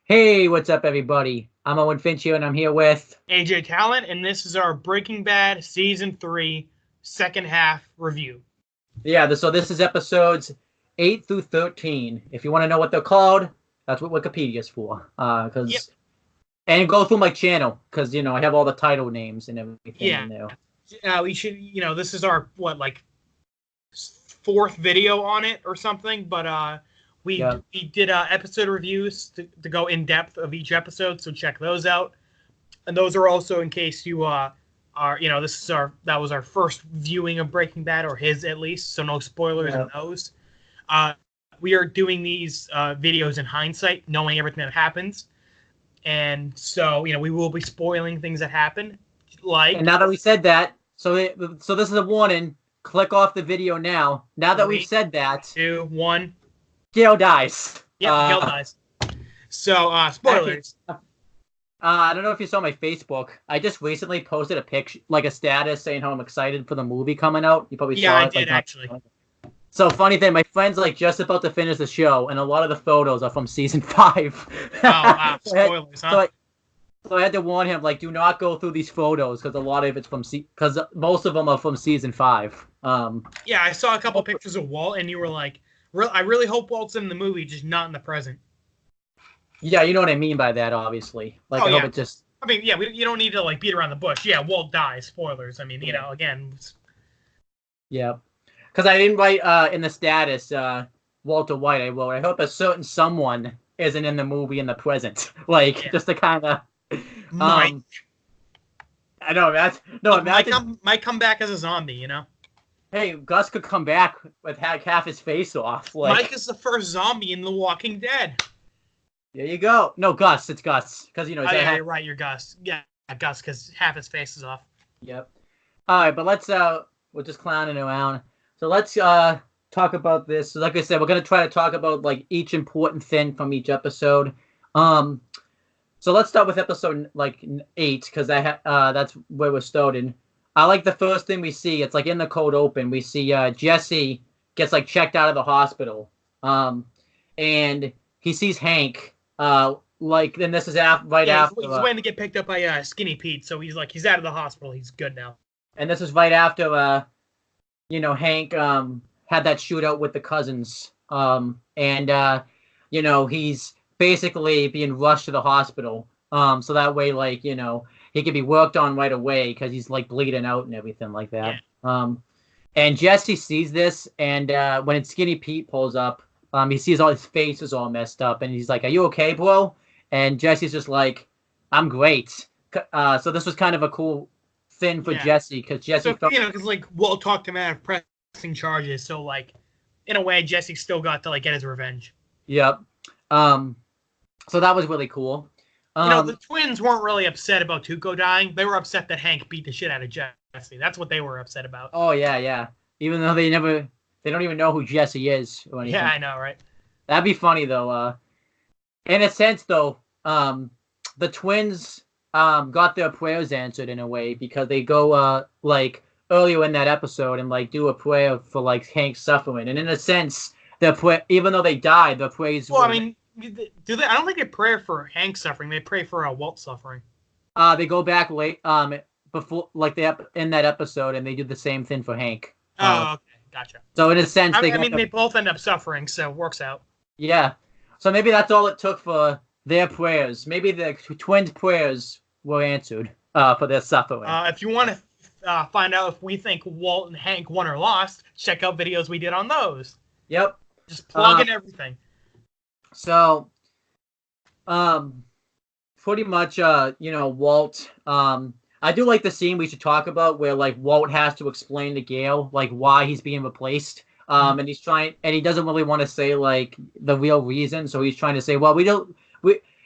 Hey, what's up, everybody? I'm Owen Finch here, and I'm here with... AJ Talent, and this is our Breaking Bad Season 3 second half review. Yeah, so this is episodes 8 through 13. If you want to know what they're called, that's what Wikipedia's for. Yep. And go through my channel, because, I have all the title names and everything Yeah. in there. We should, this is our, fourth video on it or something, but we did episode reviews to go in depth of each episode, so check those out. And those are also in case you that was our first viewing of Breaking Bad, or his at least, so no spoilers in those. We are doing these videos in hindsight, knowing everything that happens. And so, we will be spoiling things that happen. And now that we said that, so this is a warning. Click off the video now. Now that we've said that... 2, 1. Gail dies. Yep, Gail dies. So, spoilers. I don't know if you saw my Facebook. I just recently posted a picture, like a status, saying how I'm excited for the movie coming out. You probably saw it. Yeah, I did, actually. So, funny thing, my friend's just about to finish the show, and a lot of the photos are from season 5. Oh, wow. Spoilers, huh? So I had to warn him, do not go through these photos, because a lot of it's from... Because most of them are from season 5. Yeah, I saw a couple pictures of Walt, and you were like, I really hope Walt's in the movie, just not in the present. Yeah, you know what I mean by that, obviously. I hope it just... I mean, yeah, you don't need to, beat around the bush. Yeah, Walt dies. Spoilers. I mean, again... Yeah. Because I didn't write in the status, Walter White, I wrote, I hope a certain someone isn't in the movie in the present. Just to kind of... Mike. I know, Mike come back as a zombie, Hey, Gus could come back with half his face off. Mike is the first zombie in The Walking Dead. There you go. No, Gus. It's Gus. Because, you're right, you're Gus. Yeah, Gus, because half his face is off. Yep. All right, but let's, we're just clowning around. So let's talk about this. So like I said, we're going to try to talk about, each important thing from each episode. So let's start with episode, 8, because that's where we're starting. I like the first thing we see. It's, in the cold open. We see Jesse gets, checked out of the hospital. And he sees Hank. And this is after... He's waiting to get picked up by Skinny Pete, so he's out of the hospital. He's good now. And this is right after, Hank had that shootout with the cousins. He's basically being rushed to the hospital. So that way, he can be worked on right away because he's, bleeding out and everything like that. Yeah. And Jesse sees this, and when Skinny Pete pulls up, he sees all his face is all messed up, and he's like, "Are you okay, bro?" And Jesse's just like, "I'm great." So this was kind of a cool thing for Jesse, because Jesse felt... because Walt talked him out of pressing charges, so in a way, Jesse still got to get his revenge. Yep. So that was really cool. The twins weren't really upset about Tuco dying. They were upset that Hank beat the shit out of Jesse. That's what they were upset about. Oh yeah. Even though they don't even know who Jesse is or anything. Yeah, I know, right? That'd be funny though. In a sense though, the twins got their prayers answered in a way, because they go earlier in that episode and do a prayer for Hank's suffering. And in a sense, even though they died, their prayers... Well, I mean, do they? I don't think they pray for Hank's suffering. They pray for Walt suffering. They go back late, before, in that episode, and they do the same thing for Hank. Oh, okay, gotcha. So in a sense, they both end up suffering, so it works out. Yeah. So maybe that's all it took for their prayers. Maybe the twins' prayers were answered for their suffering. If you want to find out if we think Walt and Hank won or lost, check out videos we did on those. Yep. Just plug in everything. So, pretty much, Walt, I do like the scene we should talk about where, Walt has to explain to Gale, why he's being replaced. And he doesn't really want to say, the real reason. So he's trying to say, well,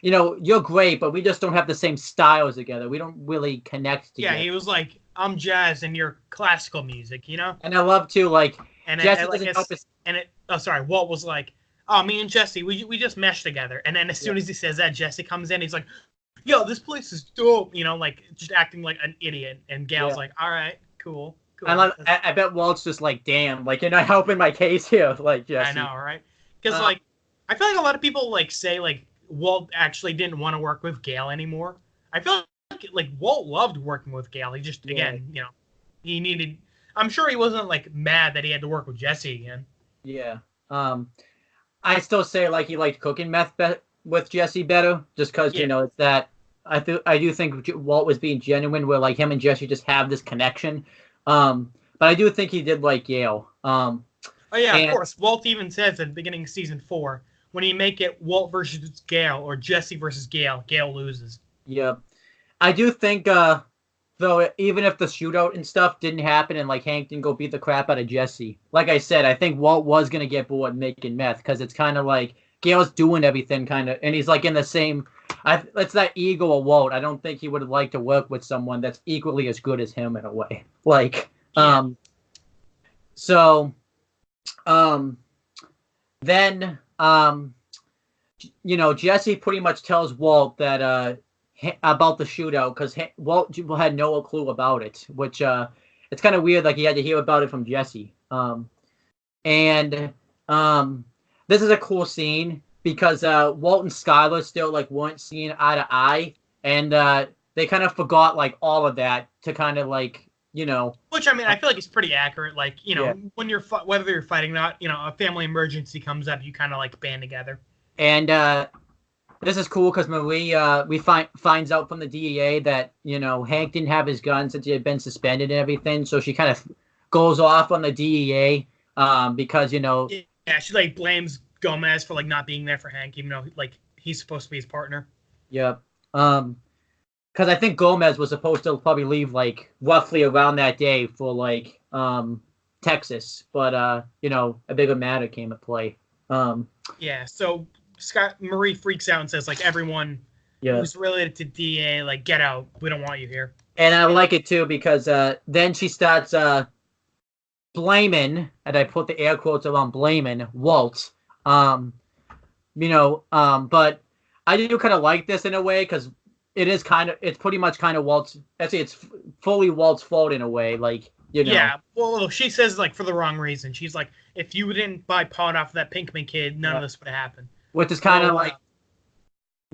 you're great, but we just don't have the same styles together. We don't really connect together. Yeah, he was like, I'm jazz and you're classical music, And I love, too, Walt was like, oh, me and Jesse, we just mesh together. And then as soon as he says that, Jesse comes in. He's like, yo, this place is dope. Just acting like an idiot. And Gail's like, all right, cool. I bet Walt's just like, damn, you're not helping my case here, Jesse. I know, right? Because, I feel like a lot of people, say, Walt actually didn't want to work with Gale anymore. I feel like Walt loved working with Gale. He just again, he needed. I'm sure he wasn't like mad that he had to work with Jesse again. Yeah. I still say like he liked cooking meth with Jesse better, just because it's that. I do think Walt was being genuine, where like him and Jesse just have this connection. But I do think he did like Gale. Oh yeah, of course. Walt even says at the beginning of season 4, when you make it Walt versus Gale or Jesse versus Gale, Gale loses. Yeah, I do think though, even if the shootout and stuff didn't happen and like Hank didn't go beat the crap out of Jesse, like I said, I think Walt was gonna get bored making meth because it's kind of like Gale's doing everything kind of, and he's like in the same. It's that ego of Walt. I don't think he would like to work with someone that's equally as good as him in a way. Like, so, then, Jesse pretty much tells Walt that about the shootout because Walt had no clue about it, which it's kind of weird. Like he had to hear about it from Jesse. And this is a cool scene because Walt and Skyler still like weren't seeing eye to eye, and they kind of forgot like all of that to kind of like Which I mean, I feel like it's pretty accurate. Like when you're whether you're fighting or not, a family emergency comes up, you kind of like band together. And this is cool because Marie finds out from the DEA that Hank didn't have his gun since he had been suspended and everything, so she kind of goes off on the DEA because she like blames Gomez for like not being there for Hank, even though like he's supposed to be his partner. Yep. Because I think Gomez was supposed to probably leave like roughly around that day for like Texas, but a bigger matter came at play. So Marie freaks out and says like everyone who's related to DA, like get out, we don't want you here. And I like it too because then she starts blaming, and I put the air quotes around blaming Walt. But I do kind of like this in a way because it's pretty much kind of Walt's. Actually, it's fully Walt's fault in a way. Like Yeah, well, she says like for the wrong reason. She's like, if you didn't buy pot off of that Pinkman kid, none of this would have happened. Which is kind of like,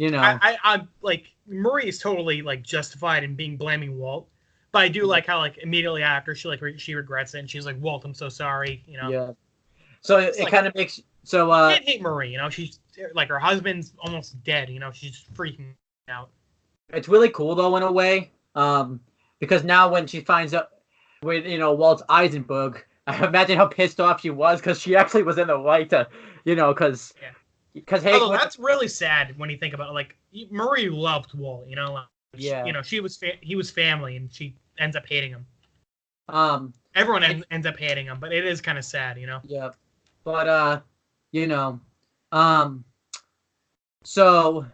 I like Marie is totally like justified in being blaming Walt, but I do like how like immediately after she regrets it and she's like, Walt, I'm so sorry. Yeah. So it kind of makes you can't hate Marie. She's like her husband's almost dead. She's freaking out. It's really cool though in a way, because now when she finds out with Walt's Eisenberg, I imagine how pissed off she was because she actually was in the right to because Hank. That's really sad when you think about it. Like Marie loved Walt, he was family, and she ends up hating him. Everyone ends up hating him, but it is kind of sad, Yeah, but so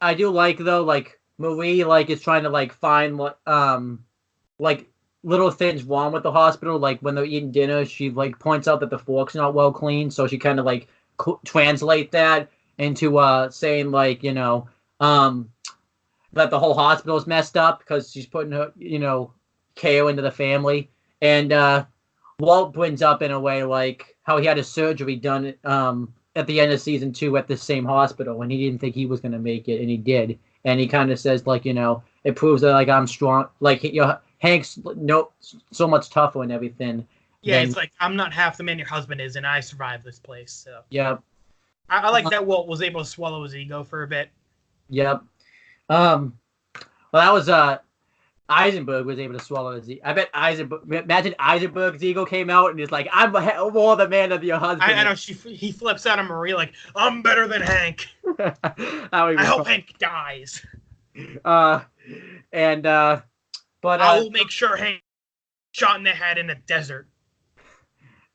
I do like though like Marie like is trying to like find what like little things wrong with the hospital. Like when they're eating dinner, she like points out that the fork's not well cleaned, so she kind of like translate that into saying like that the whole hospital is messed up because she's putting her care into the family. And Walt brings up in a way like how he had his surgery done at the end of season 2 at the same hospital, and he didn't think he was going to make it, and he did. And he kind of says like it proves that like I'm strong, like Hank's so much tougher and everything. Yeah, it's like I'm not half the man your husband is, and I survived this place. So yeah, I like that Walt was able to swallow his ego for a bit. Yep. Well, that was Eisenberg was able to swallow his ego. I bet imagine Eisenberg's ego came out and he's like, I'm more the man of your husband. I know he flips out on Marie like, I'm better than Hank. I hope Hank dies. But I will make sure Hank shot in the head in the desert.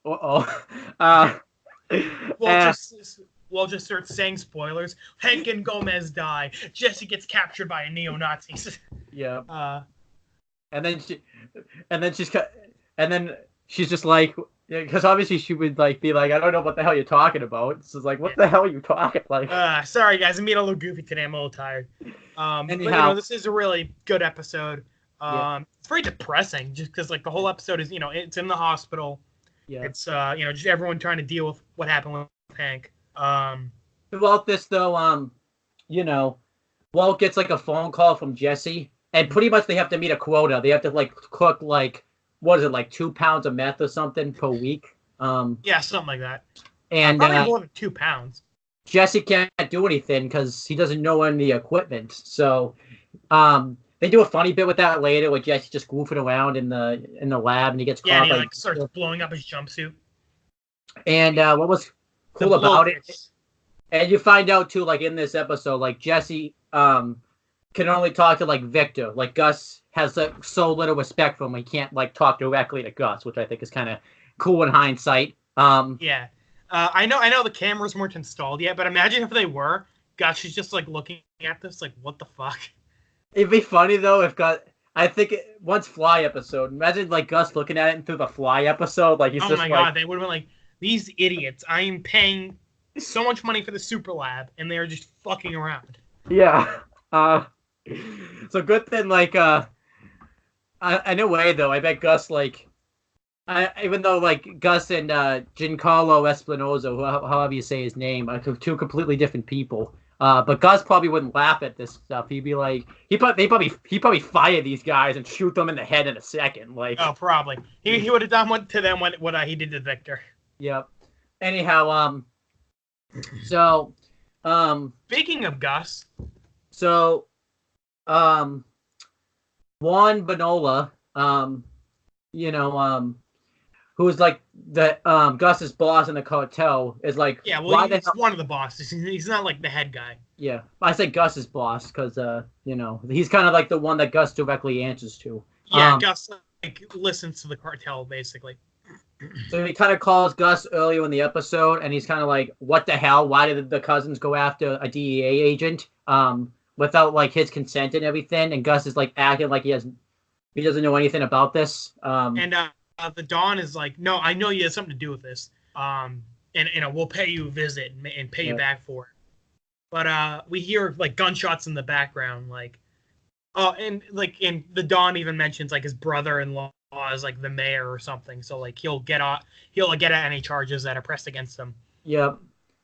Walt just starts saying spoilers. Hank and Gomez die. Jesse gets captured by a neo-Nazi. Yeah. And then she's just like, because obviously she would like be like, I don't know what the hell you're talking about. So it's like, what the hell are you talking like? Sorry guys, I'm being a little goofy today. I'm a little tired. But this is a really good episode. It's very depressing just because like the whole episode is it's in the hospital. Yeah. It's just everyone trying to deal with what happened with Hank. Throughout this though, Walt gets like a phone call from Jesse, and pretty much they have to meet a quota. They have to like cook like what is it, like 2 pounds of meth or something per week. Yeah, something like that. And probably more than 2 pounds. Jesse can't do anything because he doesn't know any equipment. So they do a funny bit with that later, where Jesse just goofing around in the lab, and he gets Yeah, caught. and he like starts blowing up his jumpsuit. And what was cool about it, and you find out too, like in this episode, like Jesse can only talk to like Victor. Like Gus has like, so little respect for him, he can't like talk directly to Gus, which I think is kind of cool in hindsight. Yeah. I know the cameras weren't installed yet, but imagine if they were. Gus is just like looking at this, like, what the fuck? It'd be funny though if Gus. I think once Fly episode. Imagine like Gus looking at it through the Fly episode, like he's oh just my god, they would have been like, these idiots. I am paying so much money for the Super Lab, and they are just fucking around. Yeah. So good thing, like, in a way though, I bet Gus like. Even though like Gus and Giancarlo Espinosa, however you say his name, are two completely different people. But Gus probably wouldn't laugh at this stuff. He'd be like, he probably fire these guys and shoot them in the head in a second. Like, oh, probably he would have done to them what he did to Victor. Yep. Anyhow, so, speaking of Gus, so, Juan Bonola, who's like the Gus's boss in the cartel, is like, yeah, well, he's one of the bosses. He's not like the head guy. Yeah, I say Gus's boss because he's kind of like the one that Gus directly answers to. Yeah, Gus like listens to the cartel basically. So he kind of calls Gus earlier in the episode, and he's kind of like, "What the hell? Why did the cousins go after a DEA agent without like his consent and everything?" And Gus is like acting like he doesn't know anything about this. And the Don is like, no, I know you had something to do with this. And we'll pay you a visit and pay you back for it. But we hear like gunshots in the background, like, and the Don even mentions like his brother-in-law is like the mayor or something. So like he'll get at any charges that are pressed against him. Yep.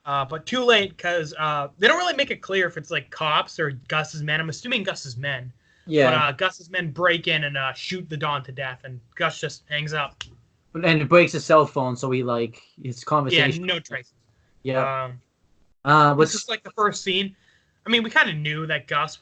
But too late because they don't really make it clear if it's like cops or Gus's men. I'm assuming Gus's men. Yeah. But Gus's men break in and shoot the Don to death, and Gus just hangs up. And it breaks his cell phone, so his conversation. Yeah, no traces. Yeah. This is like the first scene. I mean, we kind of knew that Gus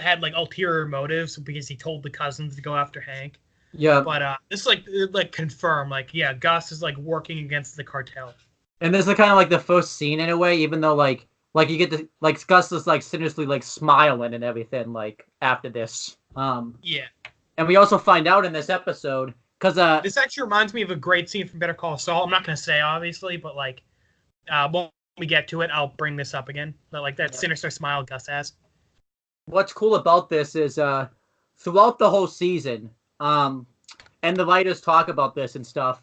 had like ulterior motives because he told the cousins to go after Hank. Yeah. But this is like confirmed. Like, yeah, Gus is like working against the cartel. And this is kind of like the first scene in a way, even though like you get to like Gus is like sinisterly like smiling and everything like after this. Yeah. And we also find out in this episode because this actually reminds me of a great scene from Better Call Saul. I'm not gonna say obviously, but like when we get to it, I'll bring this up again. But like that sinister smile Gus has. What's cool about this is throughout the whole season, and the writers talk about this and stuff,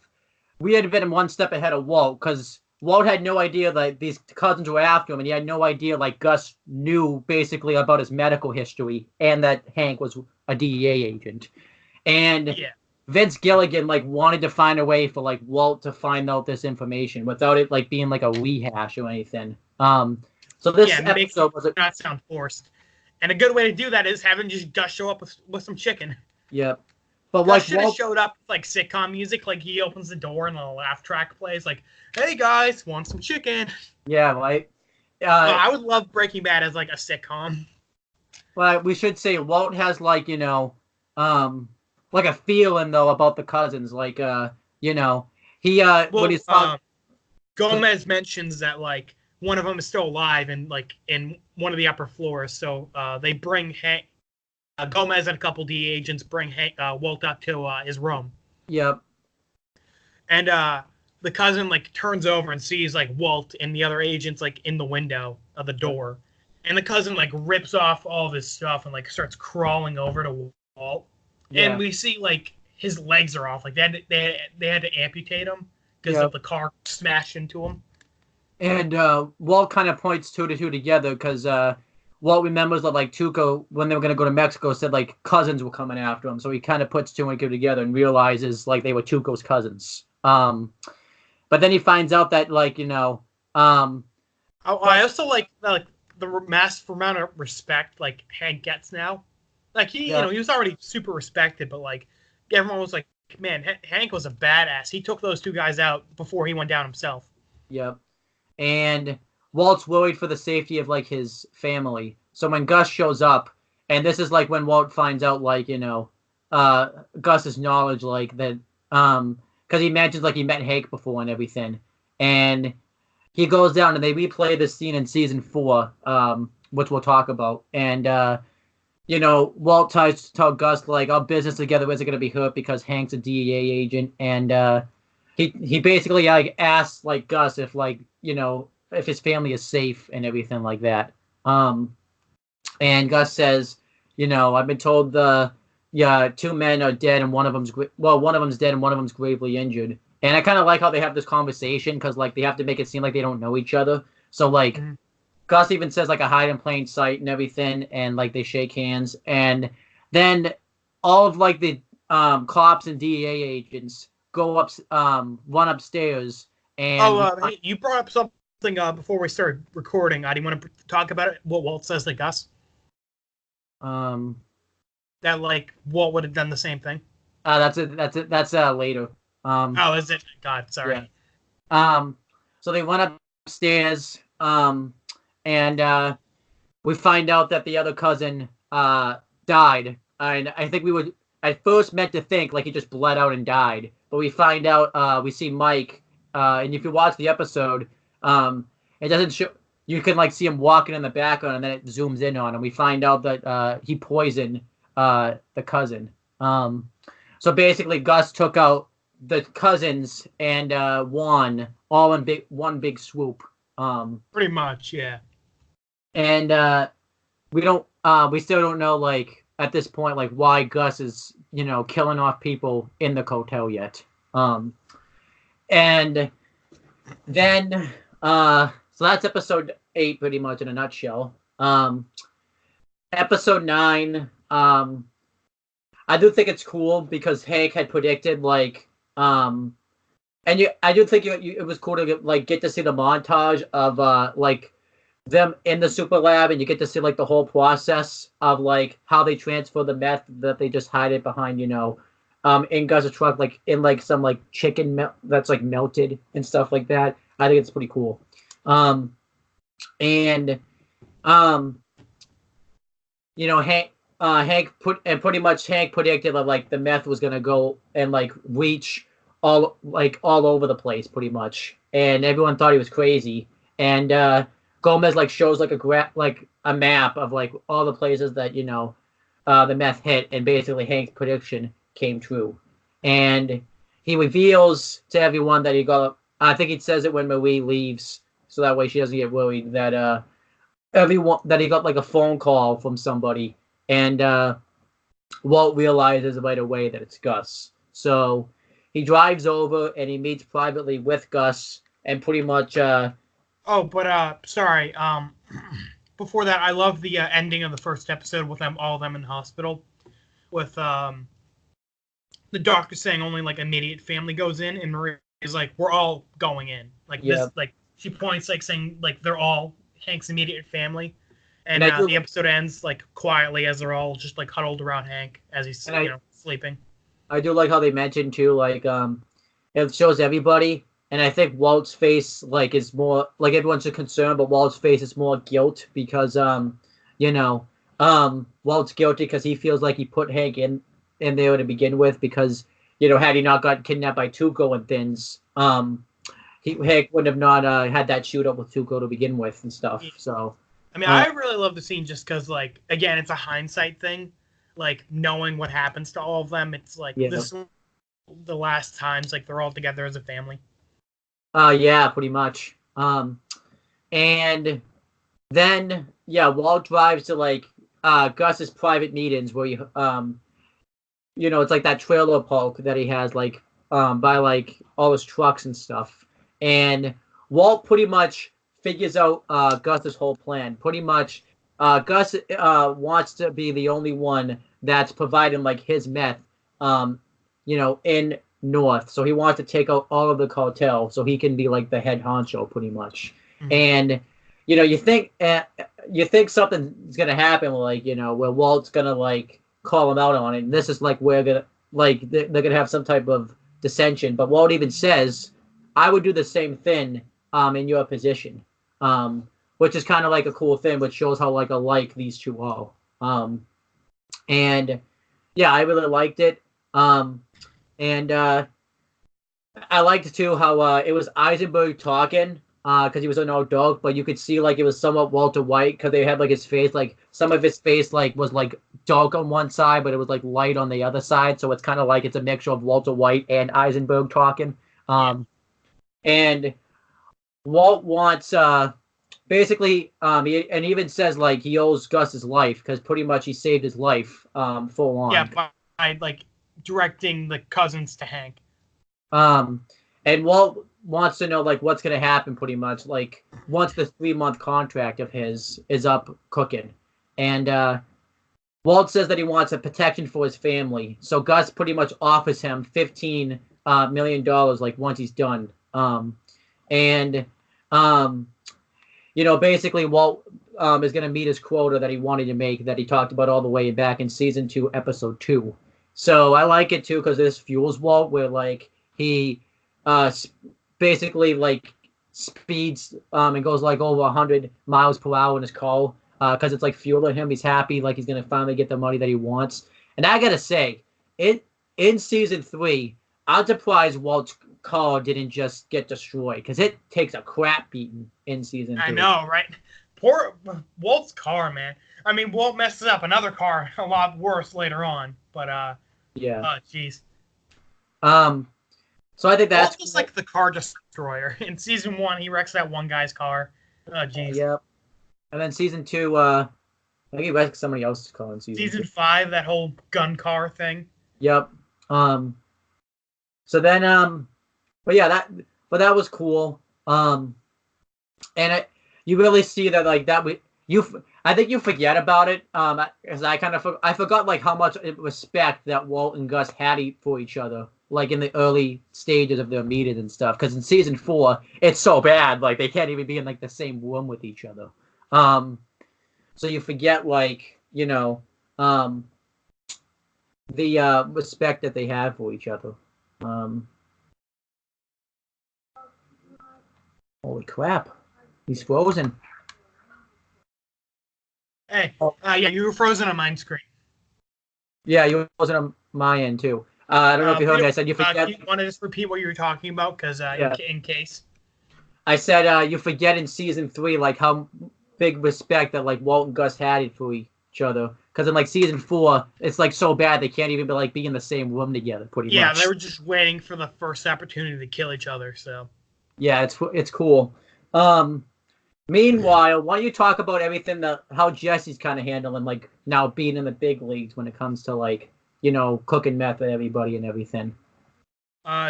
we had been one step ahead of Walt because Walt had no idea that these cousins were after him, and he had no idea like Gus knew basically about his medical history and that Hank was a DEA agent. And Vince Gilligan like wanted to find a way for like Walt to find out this information without it like being like a rehash or anything. So this episode was not sound forced. And a good way to do that is having just Gus show up with some chicken. Yep. But Gus like should have showed up with like sitcom music, like he opens the door and the laugh track plays, like, "Hey guys, want some chicken?" Yeah, right. I would love Breaking Bad as like a sitcom. Well, we should say Walt has like like a feeling though about the cousins, like he when he's Gomez mentions that like one of them is still alive and like in one of the upper floors, so they bring Hank. Gomez and a couple DEA agents bring Walt up to his room. Yep. And the cousin like turns over and sees like Walt and the other agents like in the window of the door, and the cousin like rips off all of his stuff and like starts crawling over to Walt. Yeah. And we see like his legs are off. Like they had to amputate him because of the car smashed into him. And Walt kind of points two to two together because Walt remembers that like Tuco, when they were going to go to Mexico, said like cousins were coming after him. So he kind of puts two and two together and realizes like they were Tuco's cousins. But then he finds out that like, I also like the massive amount of respect like Hank gets now. Like he was already super respected, but like everyone was like, man, Hank was a badass. He took those two guys out before he went down himself. Yep. And Walt's worried for the safety of like his family. So when Gus shows up, and this is like when Walt finds out like, Gus's knowledge like that, because he mentions like he met Hank before and everything. And he goes down and they replay this scene in season 4, which we'll talk about. And Walt tries to tell Gus like our business together isn't gonna be hurt because Hank's a DEA agent, and he basically like asks like Gus if like if his family is safe and everything like that. And Gus says, I've been told the 2 men are dead and one of them's dead and one of them's gravely injured. And I kind of like how they have this conversation because like they have to make it seem like they don't know each other. So like Gus even says like a hide in plain sight and everything, and like they shake hands, and then all of like the cops and DEA agents go up, run upstairs, and hey, you brought up something before we started recording. Do you want to talk about it? What Walt says to Gus? That like Walt would have done the same thing. That's later. Oh, is it? God, sorry. Yeah. So they went upstairs, and we find out that the other cousin died. And I think we would at first meant to think like he just bled out and died, but we find out we see Mike, and if you watch the episode, it doesn't show. You can like see him walking in the background, and then it zooms in on him. We find out that he poisoned the cousin. So basically, Gus took out the cousins and Juan all in one big swoop. Pretty much, yeah. And we still don't know like at this point like why Gus is killing off people in the hotel yet. And then so that's episode 8 pretty much in a nutshell. Episode 9, I do think it's cool because Hank had predicted like I do think it was cool to get to see the montage of like them in the super lab, and you get to see like the whole process of like how they transfer the meth that they just hide it behind in Gus's truck, like in like some like chicken that's like melted and stuff like that. I think it's pretty cool. Hank Hank predicted that like the meth was gonna go and like reach all over the place pretty much, and everyone thought he was crazy. And Gomez like shows like a map of like all the places that the meth hit, and basically Hank's prediction came true. And he reveals to everyone that he got. I think he says it when Marie leaves, so that way she doesn't get worried that that he got like a phone call from somebody, and Walt realizes right away that it's Gus. So he drives over and he meets privately with Gus, and pretty much. Sorry. Before that, I love the ending of the first episode with all of them in the hospital, with the doctor saying only like immediate family goes in, and Marie is like, "We're all going in." Like this, like she points, like saying like they're all Hank's immediate family, and the episode ends like quietly as they're all just like huddled around Hank as he's sleeping. I do like how they mentioned too, like it shows everybody. And I think Walt's face, like, is more like everyone's concerned, but Walt's face is more guilt because, Walt's guilty because he feels like he put Hank in there to begin with because, had he not gotten kidnapped by Tuco and things, Hank would have not had that shootout with Tuco to begin with and stuff. So, I mean, I really love the scene just because, like, again, it's a hindsight thing, like knowing what happens to all of them. It's like this is the last times like they're all together as a family. Yeah, pretty much. And then Walt drives to like Gus's private meetings where it's like that trailer park that he has like by like all his trucks and stuff. And Walt pretty much figures out Gus's whole plan. Pretty much Gus wants to be the only one that's providing like his meth in North, so he wants to take out all of the cartel so he can be like the head honcho pretty much. And you think something's gonna happen, like where Walt's gonna like call him out on it, and this is like where they're gonna have some type of dissension. But Walt even says, "I would do the same thing, in your position," which is kind of like a cool thing, which shows how like alike these two are. And yeah, I really liked it. And I liked too how it was Eisenberg talking because he was an old dog, but you could see like it was somewhat Walter White because they had like his face, like some of his face like was like dark on one side, but it was like light on the other side. So it's kind of like it's a mixture of Walter White and Eisenberg talking. And Walt wants basically and he even says like he owes Gus his life because pretty much he saved his life full on. Yeah, by like directing the cousins to Hank. And Walt wants to know like what's gonna happen pretty much like once the 3-month contract of his is up cooking. And Walt says that he wants a protection for his family. So Gus pretty much offers him $15 million like once he's done. Basically Walt is gonna meet his quota that he wanted to make that he talked about all the way back in season 2, episode 2. So I like it too because this fuels Walt where like he basically like speeds and goes like over 100 miles per hour in his car because it's like fueling him. He's happy like he's gonna finally get the money that he wants. And I gotta say, in season 3, I'm surprised Walt's car didn't just get destroyed because it takes a crap beating in season 3. I know, right? Poor Walt's car, man. I mean, Walt messes up another car a lot worse later on, but yeah. Oh, jeez. So I think that's Walt was like the car destroyer. In season 1, he wrecks that one guy's car. Oh, jeez. Yep. And then season 2, I think he wrecks somebody else's car in season 2. 5, that whole gun car thing. Yep. So then, but yeah, that was cool. And you really see that like that I think you forget about it. Because I forgot like how much respect that Walt and Gus had for each other, like in the early stages of their meetings and stuff. Because in season 4, it's so bad, like they can't even be in like the same room with each other. So you forget like the respect that they have for each other. Holy crap, he's frozen. Hey, yeah, you were frozen on my screen. Yeah, you wasn't on my end too. I don't know if you heard me. I said you forget. You want to just repeat what you were talking about, because in case. I said you forget in season 3 like how big respect that like Walt and Gus had for each other. Because in like season 4, it's like so bad they can't even be in the same room together. Pretty much. Yeah, they were just waiting for the first opportunity to kill each other. So. Yeah, it's cool. Meanwhile, why don't you talk about everything how Jesse's kind of handling like now being in the big leagues when it comes to like cooking meth with everybody and everything.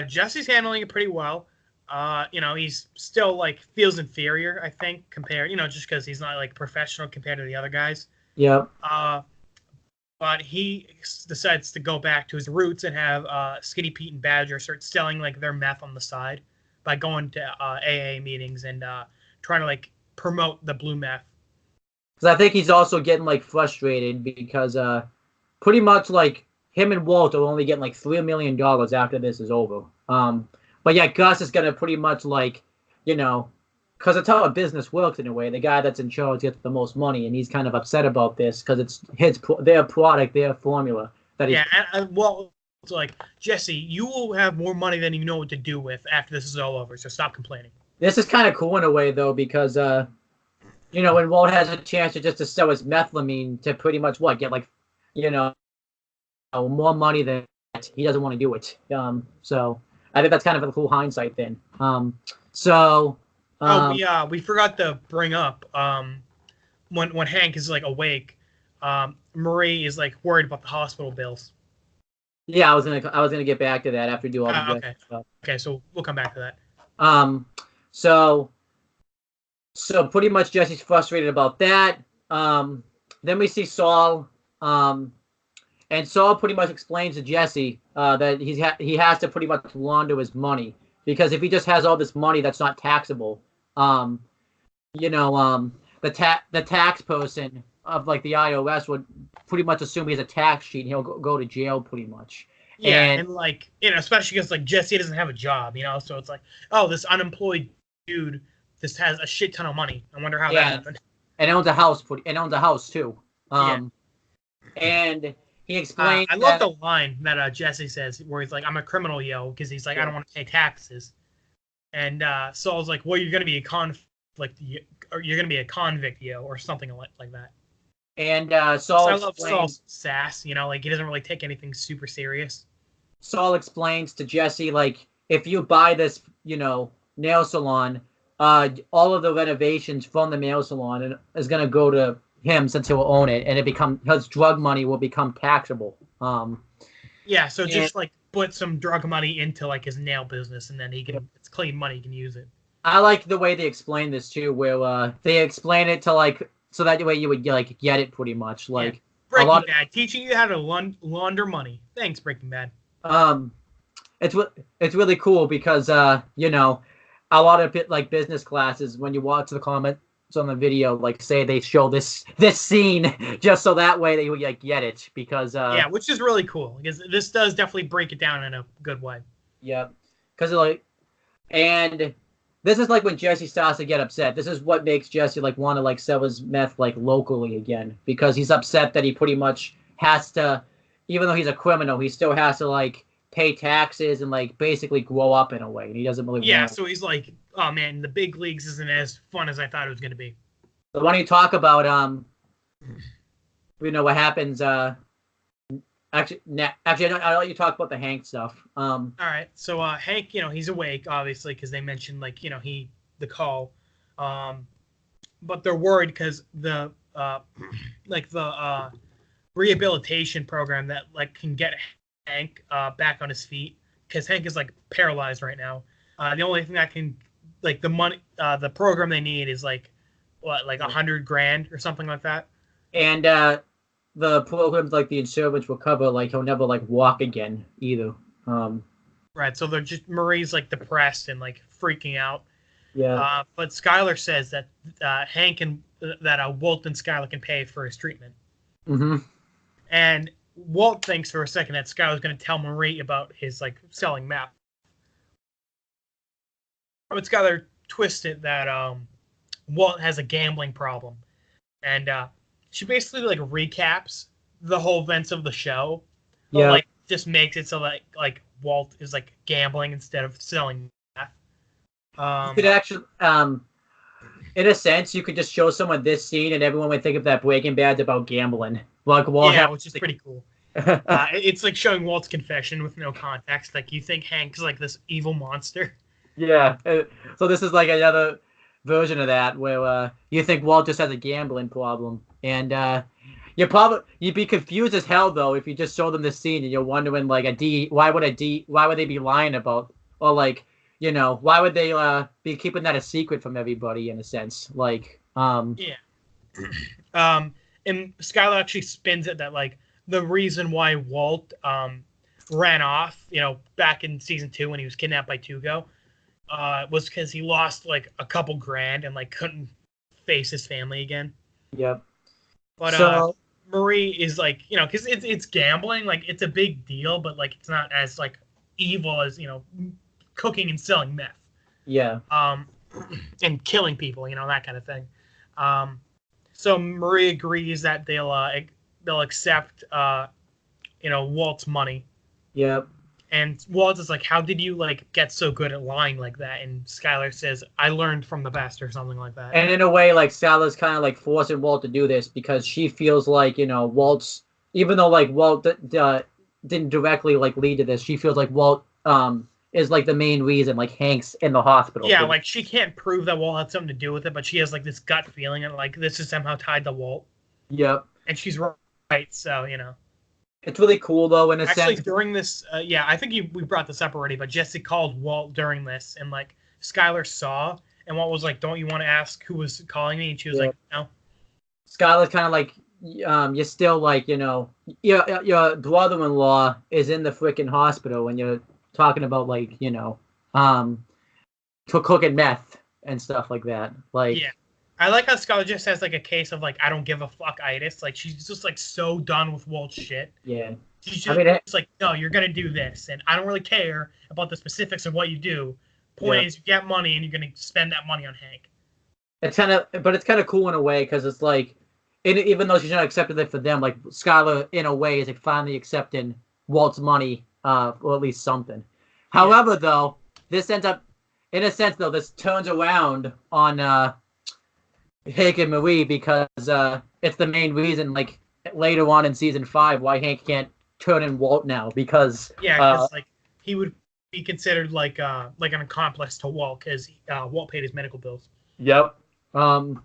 Jesse's handling it pretty well. He's still like feels inferior, I think, compared just because he's not like professional compared to the other guys. Yep. But he decides to go back to his roots and have Skinny Pete and Badger start selling like their meth on the side by going to AA meetings and trying to like promote the blue meth. Because I think he's also getting like frustrated because pretty much like him and Walt are only getting like $3 million after this is over. But yeah, Gus is gonna pretty much like because it's how a business works in a way. The guy that's in charge gets the most money, and he's kind of upset about this because it's their product, their formula. And Walt. So like, Jesse, you will have more money than you know what to do with after this is all over, so stop complaining. This is kind of cool in a way, though, because, when Walt has a chance to sell his methylamine to pretty much get like, more money than that, he doesn't want to do it. So I think that's kind of a cool hindsight thing. We forgot to bring up when Hank is like awake, Marie is like worried about the hospital bills. Yeah, I was gonna get back to that after we do all the stuff. Okay, so we'll come back to that. So pretty much Jesse's frustrated about that. Then we see Saul, and Saul pretty much explains to Jesse that he has to pretty much launder his money because if he just has all this money that's not taxable, the tax person of like the iOS would pretty much assume he has a tax cheat and he'll go to jail pretty much. Yeah, and like especially because like Jesse doesn't have a job, so it's like, oh, this unemployed dude just has a shit ton of money. I wonder how that happened. And owns a house. And owns a house too. Yeah. And he explained. I love the line that Jesse says where he's like, "I'm a criminal, yo," because he's like, "I don't want to pay taxes." And Saul's like, "Well, you're gonna be you're gonna be a convict, yo," or something like that. And Saul. I love Saul's sass. Like he doesn't really take anything super serious. Saul explains to Jesse, like, if you buy this, nail salon, all of the renovations from the nail salon is going to go to him since he'll own it, and his drug money will become taxable. Yeah, so just like put some drug money into like his nail business, and then it's clean money, he can use it. I like the way they explain this too, where they explain it to like so that way you would like get it pretty much like Breaking Bad, teaching you how to launder money. Thanks, Breaking Bad. It's really cool because a lot of like business classes, when you watch the comments on the video, like say they show this scene just so that way they would like get it because which is really cool because this does definitely break it down in a good way. Yeah, because and this is like when Jesse starts to get upset. This is what makes Jesse like want to like sell his meth like locally again, because he's upset that he pretty much has to, even though he's a criminal, he still has to like pay taxes and like basically grow up in a way, and he doesn't really want. So he's like, oh man, the big leagues isn't as fun as I thought it was going to be. But when you talk about what happens actually I'll let you talk about the Hank stuff. All right, so Hank, he's awake obviously because they mentioned like the call, but they're worried because the rehabilitation program that like can get Hank back on his feet, because Hank is like paralyzed right now. The only thing that can like the money, the program they need is like what, like $100,000 or something like that. And the programs like the insurance will cover like he'll never like walk again either. Right, so they're just Marie's like depressed and like freaking out. Yeah. But Skylar says that Hank and Walt and Skylar can pay for his treatment. Mm-hmm. And Walt thinks for a second that Skylar's going to tell Marie about his like selling meth. But Skylar twisted that Walt has a gambling problem, and she basically like recaps the whole events of the show, but like just makes it so that like Walt is like gambling instead of selling meth. You could actually, in a sense, you could just show someone this scene and everyone would think of that Breaking Bad's about gambling. Like Walt, which is pretty cool. It's like showing Walt's confession with no context. Like you think Hank's like this evil monster. Yeah. So this is like another version of that where you think Walt just has a gambling problem, and you'd be confused as hell though if you just show them this scene and you're wondering like why would they be lying about, or like why would they be keeping that a secret from everybody in a sense, like and Skylar actually spins it that like the reason why Walt ran off back in season 2 when he was kidnapped by Tugo was because he lost like a couple grand and like couldn't face his family again. Yep. But Marie is like, because it's gambling, like it's a big deal, but like it's not as like evil as cooking and selling meth. Yeah. And killing people, that kind of thing. So Marie agrees that they'll accept Walt's money. Yep. And Walt is like, how did you like get so good at lying like that? And Skylar says, I learned from the best, or something like that. And in a way, like Skylar's kind of like forcing Walt to do this because she feels like Walt's, even though like Walt didn't directly like lead to this, she feels like Walt is like the main reason like Hank's in the hospital. Yeah, like she can't prove that Walt had something to do with it, but she has like this gut feeling and like this is somehow tied to Walt. Yep. And she's right, so It's really cool though in a sense. Actually, during this, I think we brought this up already, but Jesse called Walt during this, and like Skylar saw, and Walt was like, "Don't you want to ask who was calling me?" And she was like, "No." Skylar's kind of like, you're still like, your brother-in-law is in the freaking hospital, and you're talking about like, cooking meth and stuff like that. Like, I like how Scarlett just has like a case of like I don't give a fuck itis. Like she's just like so done with Walt's shit. Yeah. She's I just mean, like, no, you're gonna do this, and I don't really care about the specifics of what you do. yeah. Point is, you get money, and you're gonna spend that money on Hank. It's kind of cool in a way because it's like, even though she's not accepting it for them, like Skylar in a way is like finally accepting Walt's money, or at least something. However, though, this ends up, in a sense, though, this turns around on Hank and Marie because it's the main reason, like later on in season 5, why Hank can't turn in Walt now because because like he would be considered like an accomplice to Walt because Walt paid his medical bills. Yep. And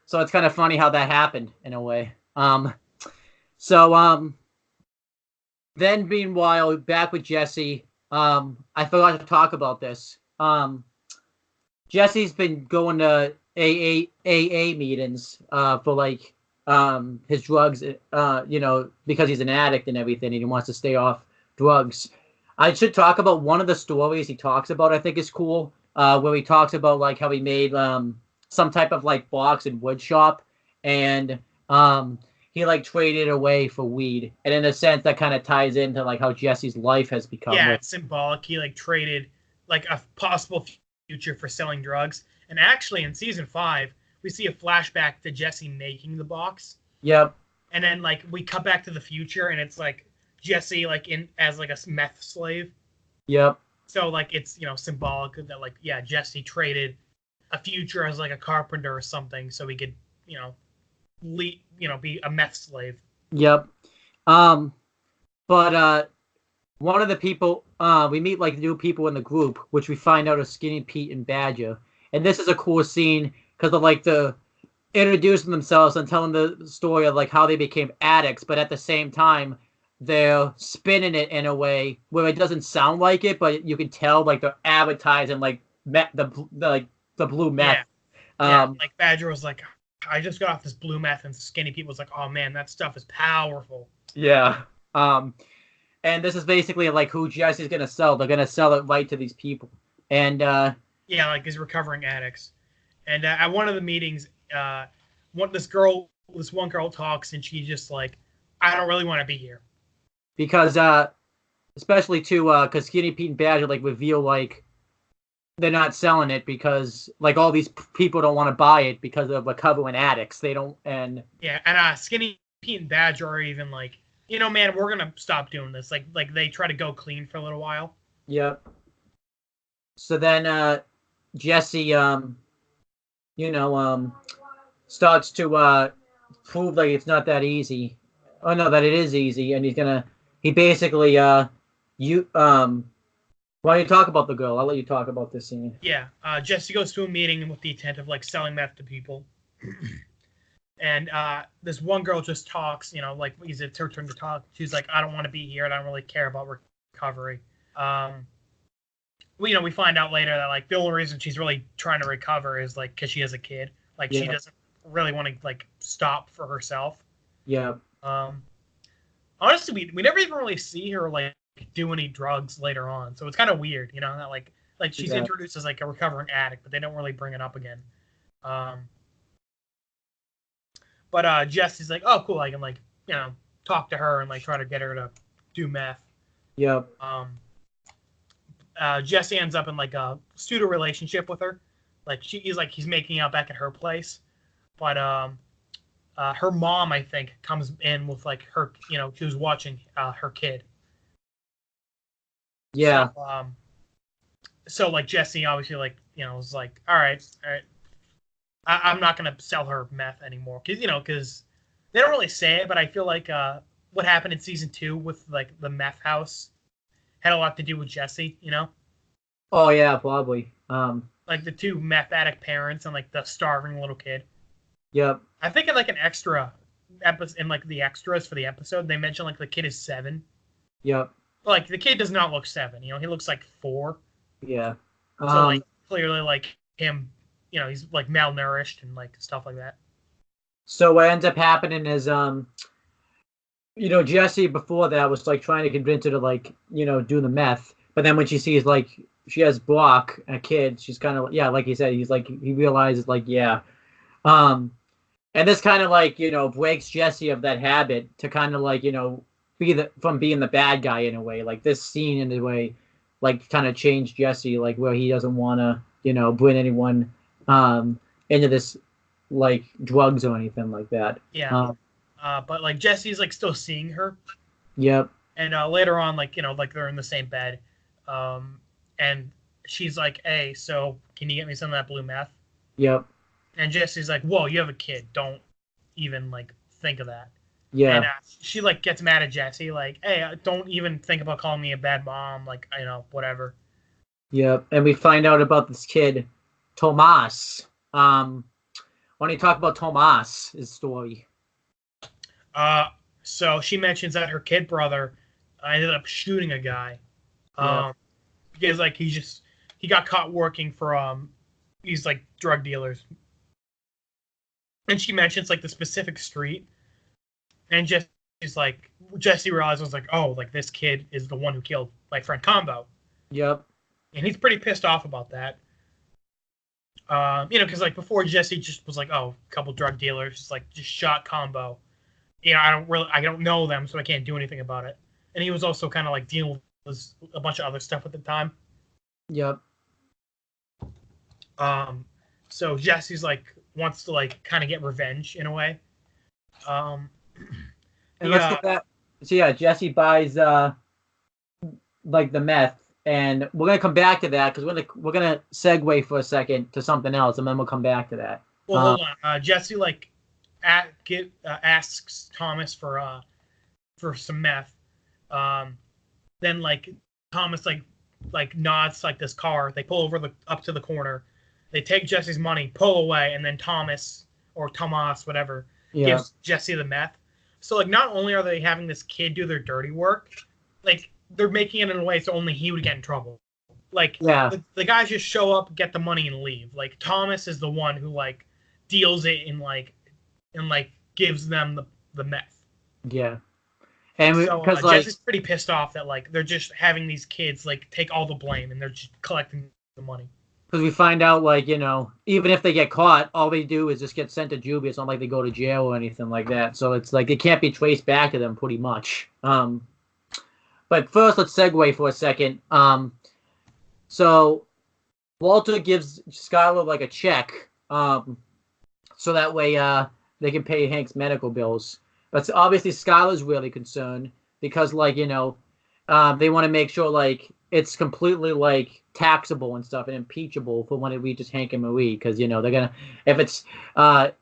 so it's kind of funny how that happened in a way. Then meanwhile, back with Jesse, I forgot to talk about this. Jesse's been going to AA meetings for like his drugs, because he's an addict and everything, and he wants to stay off drugs. I should talk about one of the stories he talks about. I think is cool, where he talks about like how he made some type of like box and wood shop, and he like traded away for weed, and in a sense that kind of ties into like how Jesse's life has become. Yeah, it's symbolic. He like traded like a possible future for selling drugs, and actually in season 5 we see a flashback to Jesse making the box. Yep. And then like we cut back to the future, and it's like Jesse like in as like a meth slave. Yep. So like it's symbolic that like Jesse traded a future as like a carpenter or something so he could be a meth slave. Yep. But one of the people we meet like new people in the group, which we find out are Skinny Pete and Badger, and this is a cool scene because of like the introducing themselves and telling the story of like how they became addicts, but at the same time they're spinning it in a way where it doesn't sound like it, but you can tell like they're advertising like the blue meth. Like Badger was like, I just got off this blue meth, and Skinny Pete was like, oh man, that stuff is powerful. Yeah. And this is basically like who Jesse's gonna sell. They're gonna sell it right to these people. And like these recovering addicts. And at one of the meetings, this one girl talks, and she's just like, I don't really want to be here. Because especially too, because Skinny Pete and Badger like reveal like they're not selling it because like all these people don't want to buy it because of recovering addicts. They don't, and Skinny Pete and Badger are even like, man, we're gonna stop doing this. Like they try to go clean for a little while. Yep. So then Jesse starts to prove like it's not that easy. Oh no, that it is easy, and he basically why don't you talk about the girl? I'll let you talk about this scene. Yeah, Jesse goes to a meeting with the intent of like selling meth to people, and this one girl just talks. Like it's her turn to talk. She's like, I don't want to be here, and I don't really care about recovery. We find out later that like the only reason she's really trying to recover is like because she has a kid. Like she doesn't really want to like stop for herself. Yeah. Honestly, we never even really see her like do any drugs later on, so it's kind of weird, that like she's introduced as like a recovering addict, but they don't really bring it up again. But Jesse's like, oh cool, I can like talk to her and like try to get her to do meth. Yep. Jesse ends up in like a pseudo relationship with her, like he's making out back at her place, but her mom, I think, comes in with like her, she was watching her kid. Yeah. So like Jesse obviously like was like, all right, I'm not gonna sell her meth anymore because they don't really say it, but I feel like what happened in season 2 with like the meth house had a lot to do with Jesse. Oh yeah, probably. Like the 2 meth addict parents and like the starving little kid. Yep. I think in like an extra episode, in like the extras for the episode, they mention like the kid is 7. Yep. Like the kid does not look 7. He looks like 4. Yeah. So like clearly like him, he's like malnourished and like stuff like that. So what ends up happening is Jesse before that was like trying to convince her to like do the meth, but then when she sees like she has Brock, a kid, she's kind of, yeah, like he said, he's like, he realizes like, yeah. Um, and this kind of like, breaks Jesse of that habit to kind of like, from being the bad guy in a way. Like this scene in a way, like kind of changed Jesse, like where he doesn't want to, bring anyone into this like drugs or anything like that. Yeah. But like Jesse's like still seeing her. Yep. And later on, like like they're in the same bed, and she's like, "Hey, so can you get me some of that blue meth?" Yep. And Jesse's like, "Whoa, you have a kid. Don't even like think of that." Yeah. And she like gets mad at Jesse, like, "Hey, don't even think about calling me a bad mom. Like, whatever." Yep. And we find out about this kid, Tomas. When you talk about Tomas' story. So she mentions that her kid brother ended up shooting a guy, because like he got caught working for these like drug dealers, and she mentions like the specific street, and Jesse realizes like, oh, like this kid is the one who killed my friend Combo. Yep. And he's pretty pissed off about that. Because like before Jesse just was like, oh, a couple drug dealers like just shot Combo. I don't know them, so I can't do anything about it. And he was also kind of like dealing with a bunch of other stuff at the time. Yep. So Jesse's like wants to like kind of get revenge in a way. And let's get that. So yeah, Jesse buys like the meth, and we're gonna come back to that because we're gonna segue for a second to something else, and then we'll come back to that. Well, hold on. Jesse like asks Thomas for some meth. Then like Thomas like nods like this car. They pull over up to the corner. They take Jesse's money, pull away, and then Thomas or Tomas, whatever, gives Jesse the meth. So like not only are they having this kid do their dirty work, like they're making it in a way so only he would get in trouble. Like the guys just show up, get the money, and leave. Like Thomas is the one who like deals it and gives them the meth. Yeah. And so Jesse's pretty pissed off that like they're just having these kids like take all the blame and they're just collecting the money. Because we find out like even if they get caught, all they do is just get sent to juvie. It's not like they go to jail or anything like that. So it's like it can't be traced back to them pretty much. But first, let's segue for a second. So Walter gives Skylar like a check, so that way they can pay Hank's medical bills. But obviously Skylar's really concerned because like they want to make sure like it's completely like taxable and stuff and impeachable for when it reaches Hank and Marie because they're gonna if it's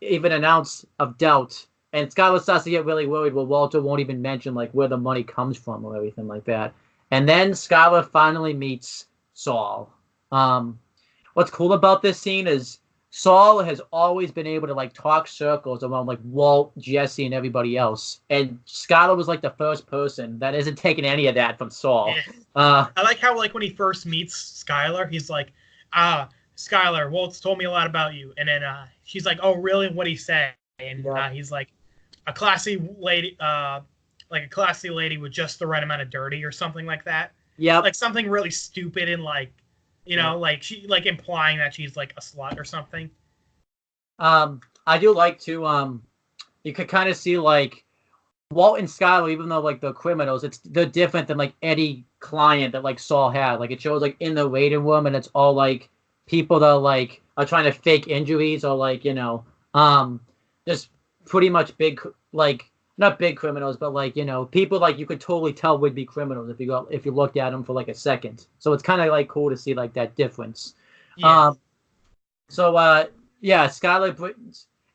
even an ounce of doubt. And Skylar starts to get really worried. Well, Walter won't even mention like where the money comes from or everything like that. And then Skylar finally meets Saul. What's cool about this scene is Saul has always been able to like talk circles around like Walt, Jesse, and everybody else. And Skylar was like the first person that isn't taking any of that from Saul. Yeah. I like how like when he first meets Skylar, he's like, Skylar, Walt's told me a lot about you. And then she's like, oh, really? What'd he say? And he's like, a classy lady, like a classy lady with just the right amount of dirty or something like that. Yeah. Like something really stupid and like, like she like implying that she's like a slut or something. I do like to you could kind of see like Walt and Skylar, even though like they're criminals, they're different than like any client that like Saul had. Like it shows like in the waiting room, and it's all like people that like are trying to fake injuries or like just pretty much big like not big criminals, but like people like you could totally tell would be criminals if you looked at them for like a second. So it's kind of like cool to see like that difference. Yeah. Skylar,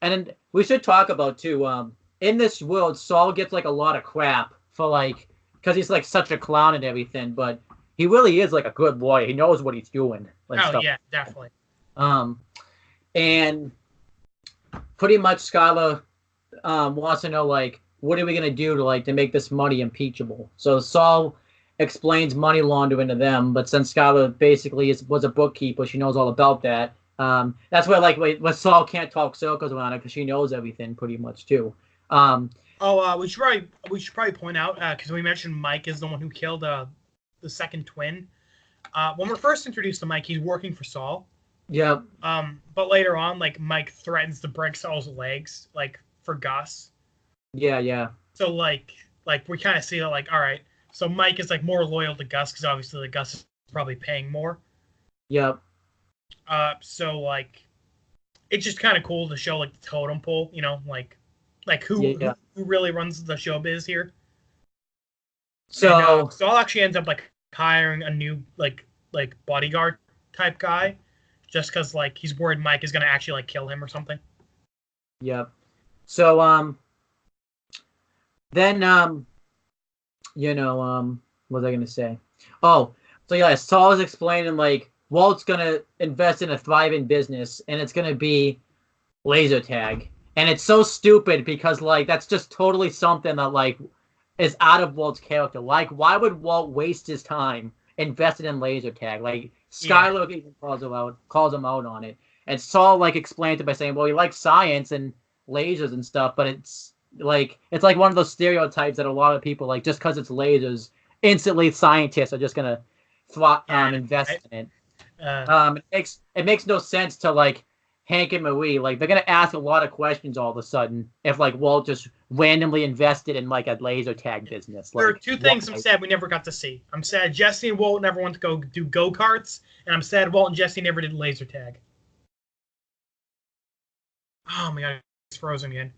and then we should talk about too. In this world, Saul gets like a lot of crap for like because he's like such a clown and everything, but he really is like a good lawyer. He knows what he's doing. Yeah, definitely. And pretty much Skylar wants to know like what are we gonna do to make this money impeachable. So Saul explains money laundering to them, but since Skylar basically was a bookkeeper, she knows all about that. That's where when Saul can't talk circles around it because she knows everything pretty much too. We should probably point out because we mentioned Mike is the one who killed the second twin. when we're first introduced to Mike, he's working for Saul. Yep. But later on, like Mike threatens to break Saul's legs, like for Gus. Yeah. So like we kind of see that, like, all right, so Mike is like more loyal to Gus because obviously like Gus is probably paying more. Yep. So like it's just kind of cool to show like the totem pole, like who really runs the showbiz here. So and, Saul actually ends up like hiring a new like bodyguard type guy, just because like he's worried Mike is gonna actually like kill him or something. Yep. So then what was I gonna say? Oh, so yeah, Saul is explaining like Walt's gonna invest in a thriving business, and it's gonna be laser tag, and it's so stupid because like that's just totally something that like is out of Walt's character. Like, why would Walt waste his time invested in laser tag? Like, Skyler even calls him out on it, and Saul like explains it by saying, "Well, he likes science and lasers and stuff, but it's like one of those stereotypes that a lot of people like just because it's lasers, instantly scientists are just gonna invest in it." It makes no sense to like Hank and Marie. Like they're gonna ask a lot of questions all of a sudden if like Walt just randomly invested in like a laser tag business. Like, there are two things I'm sad we never got to see. I'm sad Jesse and Walt never went to go do go-karts, and I'm sad Walt and Jesse never did laser tag. Oh my god, it's frozen again.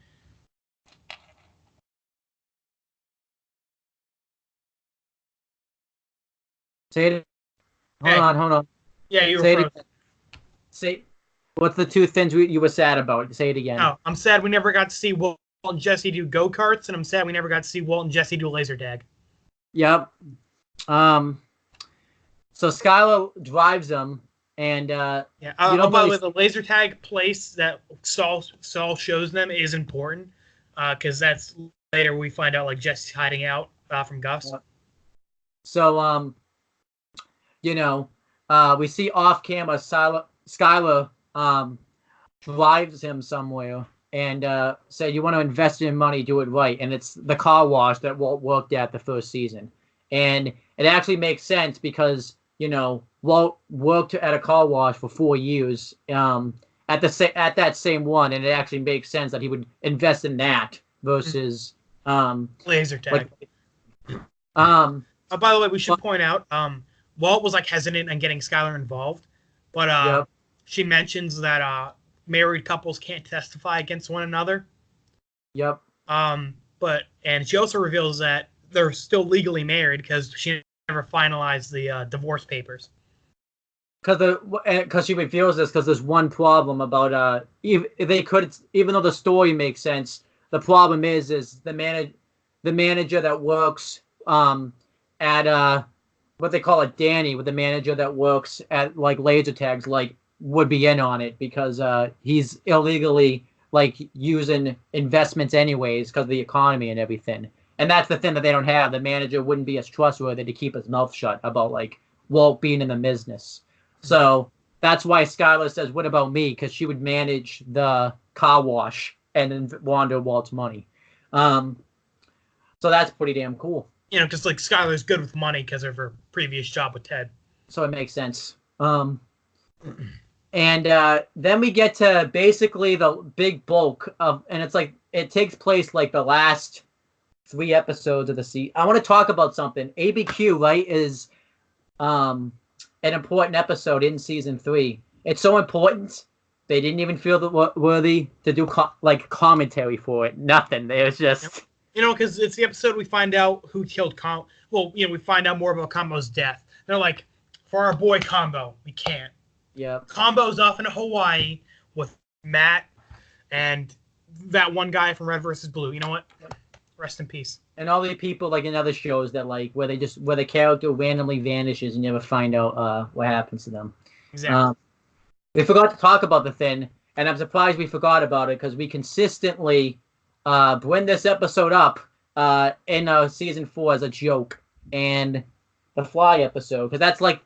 Say it. Hold on. Yeah, you were frozen. Say, what's the two things you were sad about? Say it again. Oh, I'm sad we never got to see Walt and Jesse do go-karts, and I'm sad we never got to see Walt and Jesse do laser tag. Yep. So Skylar drives them, and by the way, the laser tag place that Saul shows them is important, because that's later we find out like Jesse's hiding out from Gus. So we see off camera Skylar drives him somewhere and said, "You want to invest in money, do it right." And it's the car wash that Walt worked at the first season, and it actually makes sense because Walt worked at a car wash for 4 years at that same one, and it actually makes sense that he would invest in that versus laser tag. By the way, we should point out Walt was like hesitant on getting Skylar involved, but she mentions that married couples can't testify against one another. Yep. And she also reveals that they're still legally married because she never finalized the divorce papers. Because she reveals this because there's one problem about even though the story makes sense, the problem is the manager that works at what they call it, Danny, with the manager that works at like laser tags, like would be in on it because he's illegally like using investments anyways because of the economy and everything. And that's the thing that they don't have. The manager wouldn't be as trustworthy to keep his mouth shut about like Walt being in the business. So that's why Skylar says, "What about me?" Because she would manage the car wash and then launder Walt's money. So that's pretty damn cool. Because like Skylar's good with money because of her previous job with Ted. So it makes sense. And then we get to basically the big bulk of, and it's like it takes place like the last 3 episodes of the season. I want to talk about something. ABQ, right, is an important episode in season 3. It's so important they didn't even feel worthy to do commentary for it. Nothing. It was just. Because it's the episode we find out who killed Combo. Well, we find out more about Combo's death. They're like, for our boy Combo, we can't. Yeah. Combo's off in Hawaii with Matt and that one guy from Red vs. Blue. You know what? Rest in peace. And all the people like in other shows that like where the character randomly vanishes and you never find out what happens to them. Exactly. We forgot to talk about the thing, and I'm surprised we forgot about it because we consistently bring this episode up in season 4 as a joke, and the Fly episode, because that's like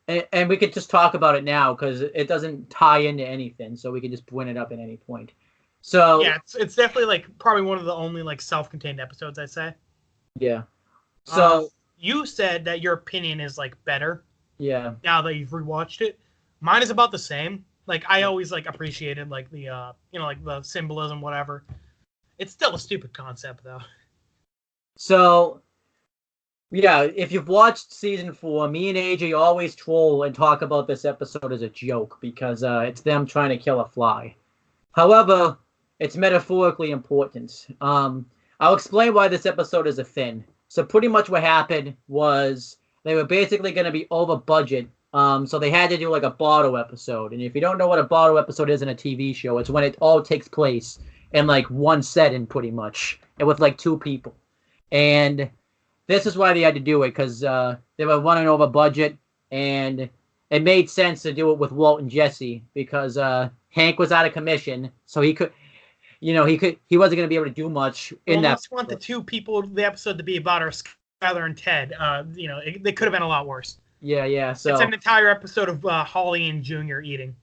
and we could just talk about it now because it doesn't tie into anything, so we could just bring it up at any point. So yeah, it's definitely like probably one of the only like self-contained episodes, I'd say. Yeah. So you said that your opinion is like better. Yeah. Now that you've rewatched it, mine is about the same. Like I always like appreciated like the like the symbolism, whatever. It's still a stupid concept though. So yeah, if you've watched season 4, me and AJ always troll and talk about this episode as a joke because it's them trying to kill a fly. However, it's metaphorically important. I'll explain why this episode is a fin. So pretty much what happened was they were basically going to be over budget. So they had to do like a bottle episode. And if you don't know what a bottle episode is in a TV show, it's when it all takes place in like one setting pretty much, and with like 2 people. And this is why they had to do it, because they were running over budget, and it made sense to do it with Walt and Jesse because Hank was out of commission, so he could, he wasn't going to be able to do much in that. I almost want the 2 people the episode to be about are Skyler and Ted. They could have been a lot worse. Yeah. So it's an entire episode of Holly and Junior eating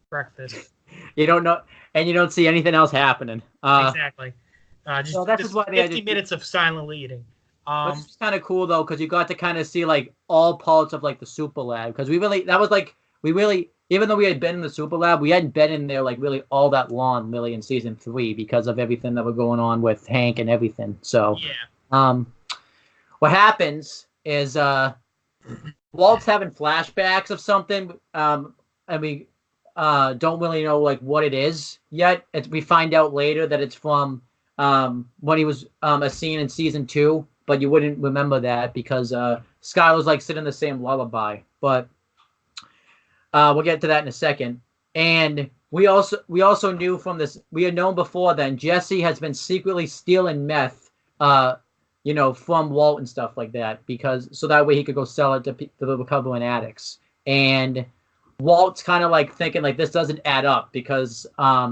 breakfast. You don't know, and you don't see anything else happening. Exactly. So that's just why 50 minutes of silently eating. Which is kind of cool though, because you got to kind of see like all parts of like the Super Lab, because even though we had been in the Super Lab, we hadn't been in there like really all that long really in season 3 because of everything that was going on with Hank and everything. So yeah. What happens is Walt's having flashbacks of something, and we don't really know like what it is yet. We find out later that it's from when he was a scene in season 2. But you wouldn't remember that because Skylar's like sitting the same lullaby. But we'll get to that in a second. And we also knew from this, we had known before then, Jesse has been secretly stealing meth, from Walt and stuff like that, so that way he could go sell it to the recovering addicts. And Walt's kind of like thinking like this doesn't add up because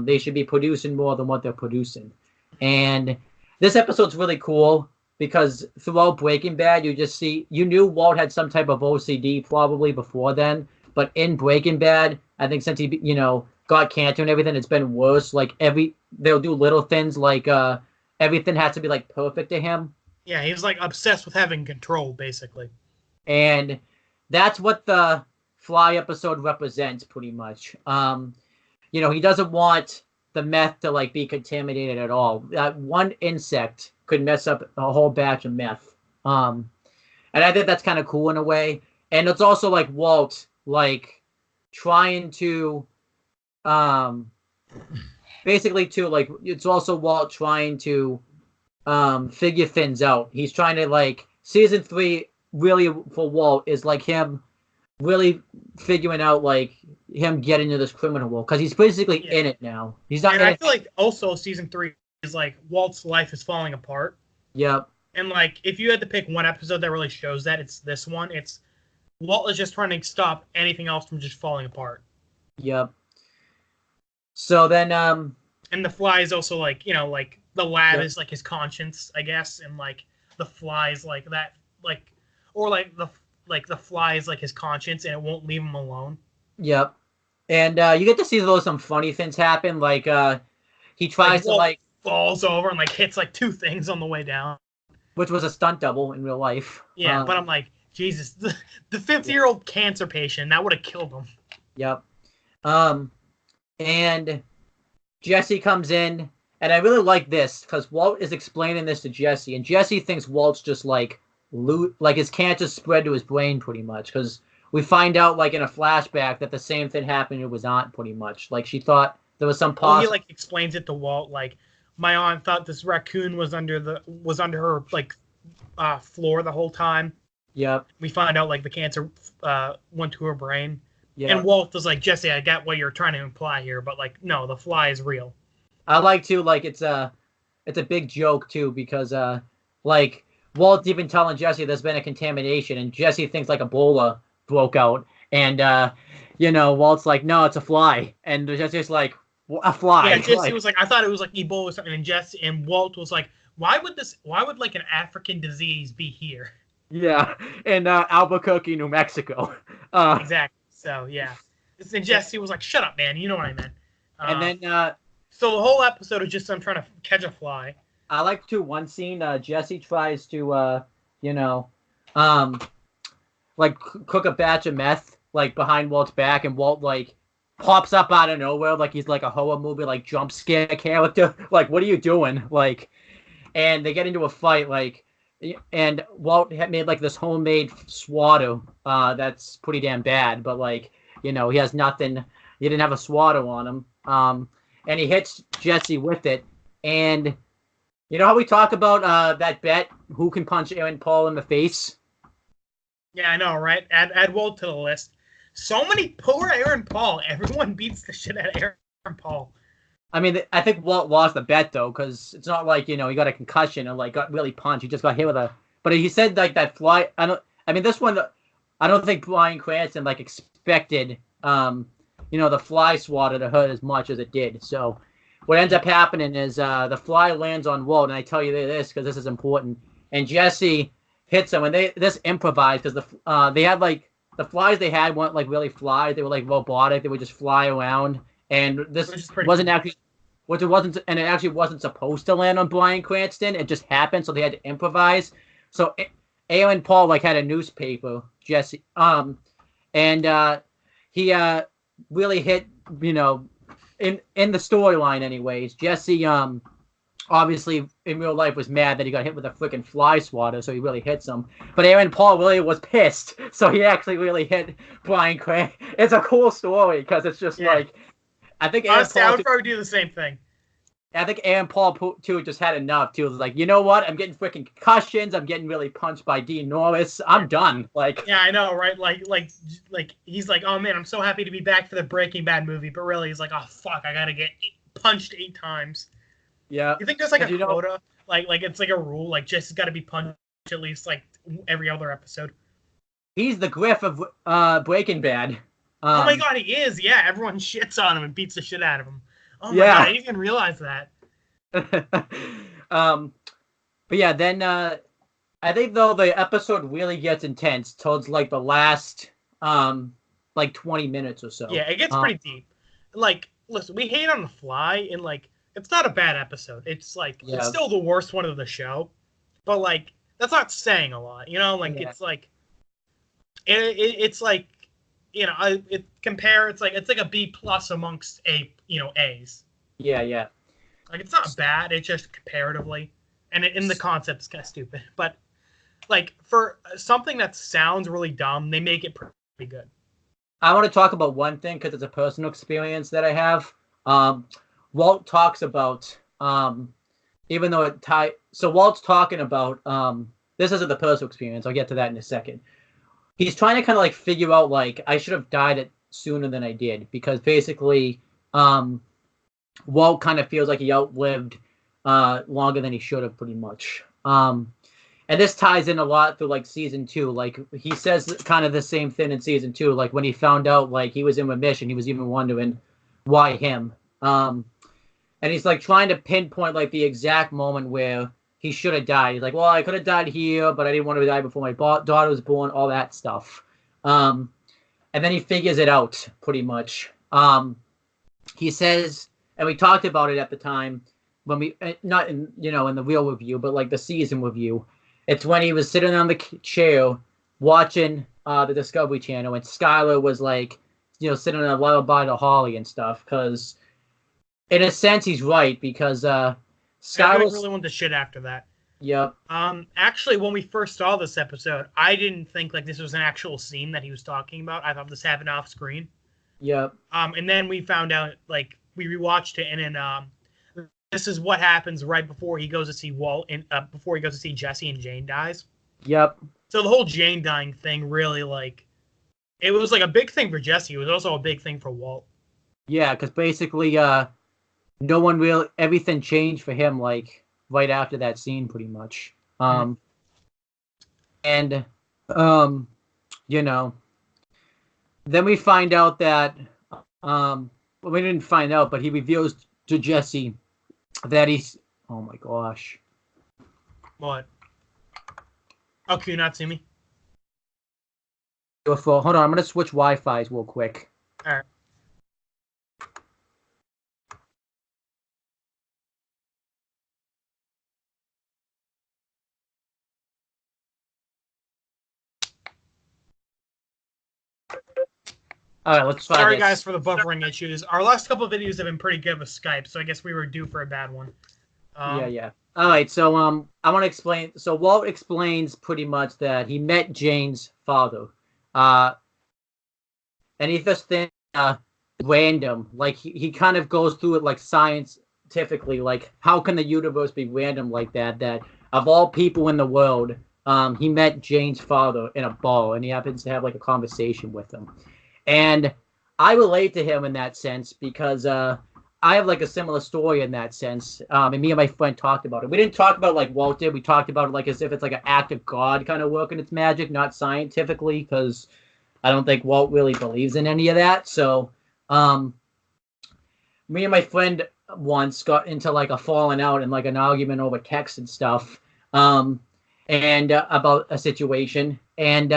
they should be producing more than what they're producing. And this episode's really cool, because throughout Breaking Bad, you knew Walt had some type of OCD probably before then, but in Breaking Bad, I think since he, got cancer and everything, it's been worse. Like they'll do little things like everything has to be like perfect to him. Yeah, he was like obsessed with having control, basically. And that's what the Fly episode represents pretty much. He doesn't want the meth to like be contaminated at all. That one insect could mess up a whole batch of meth. And I think that's kind of cool in a way. And it's also like Walt like trying to basically too, like it's also Walt trying to figure things out. He's trying to like season 3 really for Walt is like him really figuring out like him getting into this criminal world, because he's basically in it now. He's not. And I feel like also season 3 is like Walt's life is falling apart. Yep. And like if you had to pick one episode that really shows that, it's this one. It's Walt is just trying to stop anything else from just falling apart. Yep. So then and the Fly is also like, like the lab is like his conscience, I guess, and like the Fly is like that, like, or like the Fly is like his conscience and it won't leave him alone. Yep. And you get to see some funny things happen, like he tries to like falls over and like hits like 2 things on the way down, which was a stunt double in real life. Yeah, but I'm like, Jesus, the 50-year-old cancer patient, that would have killed him. Yep. And Jesse comes in, and I really like this because Walt is explaining this to Jesse, and Jesse thinks Walt's just like his cancer spread to his brain pretty much, because we find out like in a flashback that the same thing happened to his aunt pretty much. Like she thought there was some he like explains it to Walt, like my aunt thought this raccoon was under her like floor the whole time. Yep. We find out like the cancer went to her brain. Yeah. And Walt was like, Jesse, I get what you're trying to imply here, but like, no, the Fly is real. I like to like it's a big joke too, because like Walt's even telling Jesse there's been a contamination, and Jesse thinks like Ebola broke out, and Walt's like, no, it's a fly, and Jesse's like, a fly. Yeah, Jesse was like, I thought it was like Ebola or something, and Walt was like, why would like an African disease be here? Yeah, in Albuquerque, New Mexico. Exactly. So yeah, and Jesse was like, shut up, man. You know what I meant. And then so the whole episode is just them trying to catch a fly. I like one scene. Jesse tries to um, like cook a batch of meth like behind Walt's back, and Walt like pops up out of nowhere like he's like a horror movie like jump scare character. Like, what are you doing? Like, and they get into a fight like. And Walt had made like this homemade swatter that's pretty damn bad, but like he has nothing. He didn't have a swatter on him, and he hits Jesse with it. And you know how we talk about that bet, who can punch Aaron Paul in the face? Yeah, I know, right? Add Walt to the list. So many poor Aaron Paul. Everyone beats the shit out of Aaron Paul. I mean, I think Walt lost the bet though, because it's not like he got a concussion and like got really punched. He just got hit with a. But he said like that fly. I don't. I mean, this one, I don't think Bryan Cranston like expected, the fly swatter to hurt as much as it did. So, what ends up happening is the fly lands on Walt, and I tell you this because this is important. And Jesse hits him, and this improvised because they had like the flies they had weren't like really flies. They were like robotic. They would just fly around. And this wasn't cool. actually, which it wasn't, and it actually wasn't supposed to land on Bryan Cranston. It just happened, so they had to improvise. So Aaron Paul like had a newspaper, Jesse, and he really hit, in the storyline, anyways. Jesse, obviously in real life was mad that he got hit with a freaking fly swatter, so he really hits him. But Aaron Paul really was pissed, so he actually really hit Bryan Cranston. It's a cool story because it's just like. I think Aaron Paul. I would probably do the same thing. I think Aaron Paul too just had enough too. It was like, you know what? I'm getting freaking concussions. I'm getting really punched by Dean Norris. I'm done. Like, yeah, I know, right? Like he's like, oh man, I'm so happy to be back for the Breaking Bad movie, but really, he's like, oh fuck, I gotta get punched 8 times. Yeah. You think there's like a quota? Like it's like a rule? Like Jesse's got to be punched at least like every other episode. He's the Griff of Breaking Bad. Oh my god, he is! Yeah, everyone shits on him and beats the shit out of him. Oh my god, I didn't even realize that. But yeah, then I think though the episode really gets intense towards like the last like 20 minutes or so. Yeah, it gets pretty deep. Like, listen, we hate on The Fly, and like, it's not a bad episode. It's like it's still the worst one of the show, but like that's not saying a lot, Like it's like it's like. It's like a B plus amongst A's. Yeah. Like it's not bad. It's just comparatively, and in the concept, it's kind of stupid. But like for something that sounds really dumb, they make it pretty good. I want to talk about one thing because it's a personal experience that I have. Walt talks about even though so Walt's talking about this isn't the personal experience. I'll get to that in a second. He's trying to kind of like figure out like I should have died sooner than I did because basically Walt kind of feels like he outlived longer than he should have pretty much. And this ties in a lot through like season 2. Like he says kind of the same thing in season 2. Like when he found out like he was in remission, he was even wondering why him. And he's like trying to pinpoint like the exact moment where he should have died. He's like, well, I could have died here, but I didn't want to die before my daughter was born, all that stuff. And then he figures it out pretty much. He says, and we talked about it at the time when we, not in, in the real review, but like the season review. It's when he was sitting on the chair watching the Discovery Channel, and Skylar was like, sitting on a lullaby to Holly and stuff. Because in a sense, he's right because Skylar really went to shit after that. Yep. Actually, when we first saw this episode, I didn't think like this was an actual scene that he was talking about. I thought this happened off screen. Yep. And then we found out, like, we rewatched it, and then this is what happens right before he goes to see Walt, and before he goes to see Jesse and Jane dies. Yep. So the whole Jane dying thing really, like, it was like a big thing for Jesse. It was also a big thing for Walt. Yeah, because basically, no one really, everything changed for him, like, right after that scene, pretty much. And, then we find out that, well, we didn't find out, but he reveals to Jesse that he's, oh my gosh. What? Oh, can you not see me? Hold on, I'm going to switch Wi-Fi's real quick. All right. All right, let's try Sorry, this. guys, for the buffering issues. Our last couple of videos have been pretty good with Skype, so I guess we were due for a bad one. Yeah. All right, so I want to explain. So Walt explains pretty much that he met Jane's father, uh, and he just thinks random. Like he kind of goes through it like scientifically. Like how can the universe be random like that? That of all people in the world, he met Jane's father in a bar, and he happens to have like a conversation with him. And I relate to him in that sense because I have like a similar story in that sense. And me and my friend talked about it. We didn't talk about it like Walt did. We talked about it like as if it's like an act of God kind of working its magic, not scientifically, because I don't think Walt really believes in any of that. So um, me and my friend once got into like a falling out and like an argument over text and stuff, um, and about a situation. And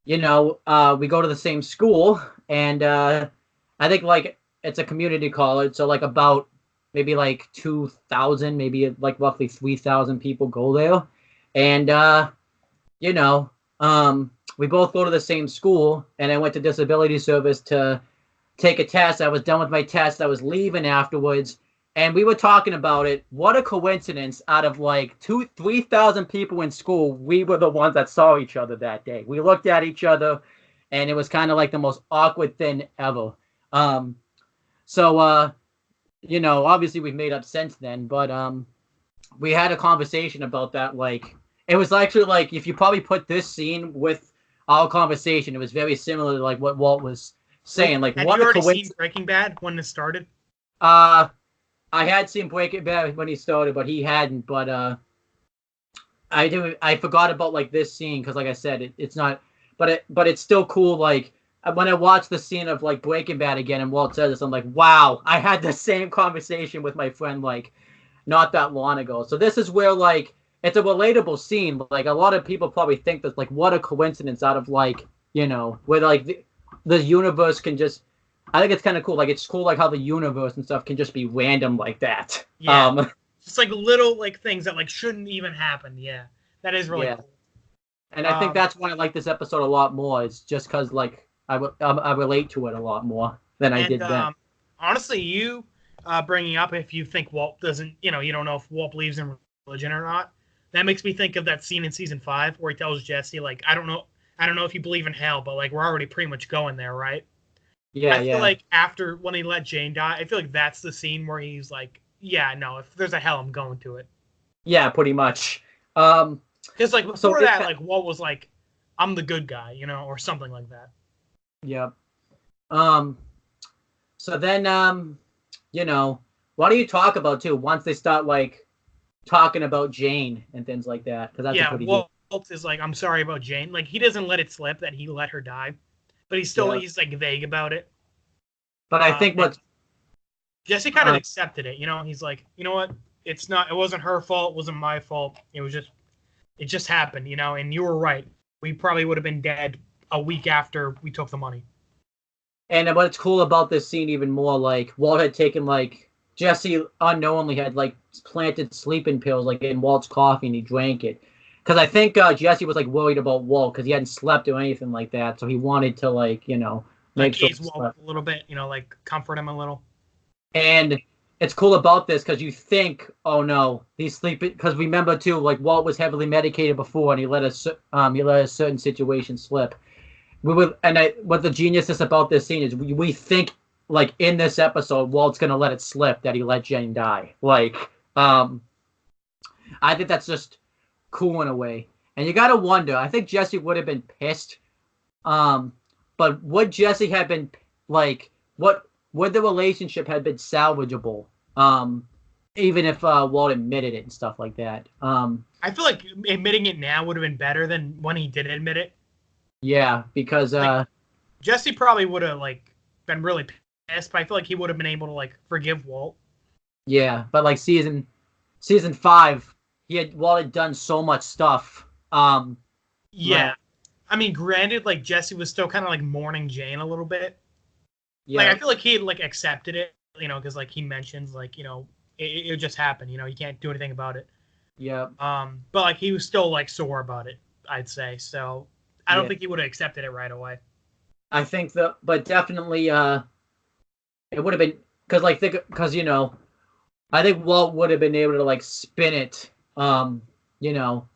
we go to the same school, and I think like it's a community college, so like about maybe like 2,000, maybe like roughly 3,000 people go there, and you know, we both go to the same school, and I went to disability service to take a test. I was done with my test. I was leaving afterwards, and we were talking about it. What a coincidence! Out of like 3,000 people in school, we were the ones that saw each other that day. We looked at each other, and it was kind of like the most awkward thing ever. Um, so obviously we've made up since then, but we had a conversation about that. Like, it was actually like if you probably put this scene with our conversation, it was very similar to like what Walt was saying. Like, had what you a already seen coincidence. Breaking Bad when it started? Uh, I had seen Breaking Bad when he started, but he hadn't. But I forgot about like this scene because, like I said, it's not. But it's still cool. Like when I watch the scene of like Breaking Bad again, and Walt says this, I'm like, wow, I had the same conversation with my friend like not that long ago. So this is where like it's a relatable scene. Like a lot of people probably think that like what a coincidence out of like where like the universe can just. I think it's kind of cool. Like it's cool like how the universe and stuff can just be random like that. Yeah, just like little like things that like shouldn't even happen. Yeah, that is really Yeah. cool. And I think that's why I like this episode a lot more. It's just because like I relate to it a lot more than I And did then. honestly, you bringing up if you think Walt doesn't, you don't know if Walt believes in religion or not. That makes me think of that scene in season 5 where he tells Jesse, like, I don't know if you believe in hell, but like we're already pretty much going there, right? Yeah, I feel yeah, like after when he let Jane die, I feel like that's the scene where he's like, yeah, no, if there's a hell, I'm going to it. yeah, pretty much. Um, Because like so before that, like Walt was like, I'm the good guy, or something like that. yeah. Um, so then what do you talk about too once they start like talking about Jane and things like that? Because that's a Yeah, pretty good. Walt is like, I'm sorry about Jane. Like he doesn't let it slip that he let her die, but Yeah, he's like vague about it. but I think And what's Jesse kind of accepted it. He's like, you know what? It wasn't her fault. It wasn't my fault. It just happened. And you were right. We probably would have been dead a week after we took the money. and what's cool about this scene even more, like Walt had taken like Jesse unknowingly had like planted sleeping pills like in Walt's coffee and he drank it. Because I think Jesse was like worried about Walt because he hadn't slept or anything like that, so he wanted to like Like make sure ease he Walt slept. a little bit. Like comfort him a little. And it's cool about this because you think, oh no, he's sleeping. Because remember too, like Walt was heavily medicated before, and he let a certain situation slip. What the genius is about this scene is we think like in this episode, Walt's gonna let it slip that he let Jane die. Like, I think that's just cool in a way. And you gotta wonder. I think Jesse would have been pissed. Um, but would Jesse have been like what? Would the relationship have been salvageable? Even if Walt admitted it and stuff like that. I feel like admitting it now would have been better than when he did admit it. Yeah, because Like Jesse probably would have like been really pissed, but I feel like he would have been able to like forgive Walt. yeah, but like season 5, Walt had done so much stuff. Yeah, That I mean, granted, like Jesse was still kind of like mourning Jane a little bit. Like yeah, I feel like he like accepted it, because like he mentions like it just happened. You can't do anything about it. yeah, But like he was still like sore about it. I'd say so. I don't yeah. think he would have accepted it right away. I think but definitely, it would have been because I think Walt would have been able to like spin it,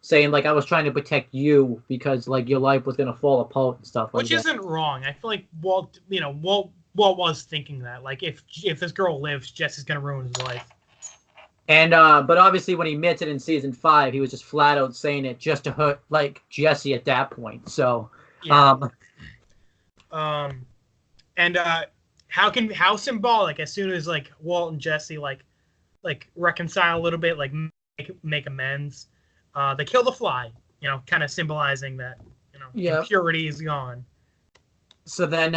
saying like I was trying to protect you because like your life was gonna fall apart and stuff like Which that. isn't wrong. I feel like Walt was thinking that. Like if this girl lives, Jesse's gonna ruin his life. And but obviously when he meant it in season 5, he was just flat out saying it just to hurt like Jesse at that point. So yeah. And how symbolic as soon as like Walt and Jesse like reconcile a little bit, like make amends. They kill the fly, kind of symbolizing that impurity is gone. So then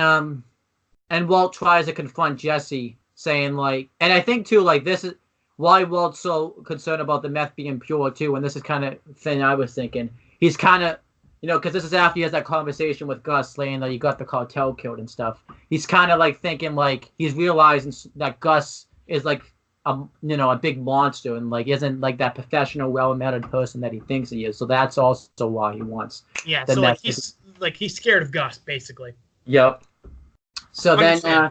and Walt tries to confront Jesse, saying like, and I think too like this is why Walt's so concerned about the meth being pure too, and this is kind of thing I was thinking. He's kind of because this is after he has that conversation with Gus saying that he got the cartel killed and stuff. He's kind of like thinking like he's realizing that Gus is like a big monster and like isn't like that professional, well-mannered person that he thinks he is. So that's also why he wants. Yeah. So he's scared of Gus basically. Yep. So then,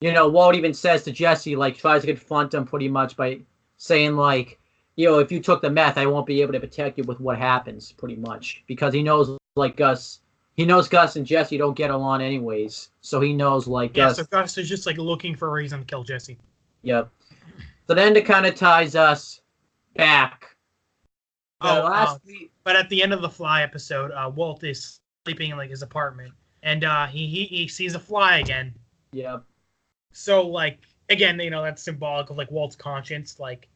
Walt even says to Jesse, like, tries to confront him pretty much by saying like, if you took the meth, I won't be able to protect you with what happens, pretty much, because he knows like Gus and Jesse don't get along anyways, so he knows like Gus. So Gus is just like looking for a reason to kill Jesse. Yep. So then it kind of ties us back. But at the end of the Fly episode, Walt is sleeping in like his apartment, and he sees a fly again. Yep. So like again, that's symbolic of like Walt's conscience, like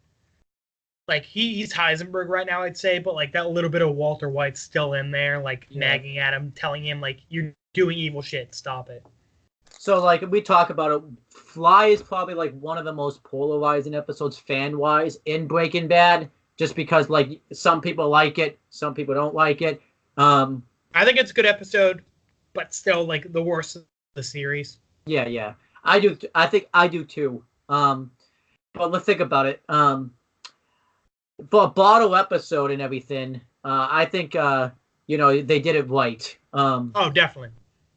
he's Heisenberg right now, I'd say, but like that little bit of Walter White's still in there, like nagging at him, telling him like you're doing evil shit, stop it. So like we talk about it, Fly is probably like one of the most polarizing episodes fan wise in Breaking Bad, just because like some people like it, some people don't like it. I think it's a good episode, but still like the worst of the series. Yeah. I do. I think I do too. But let's think about it. For a bottle episode and everything, I think they did it right. Definitely.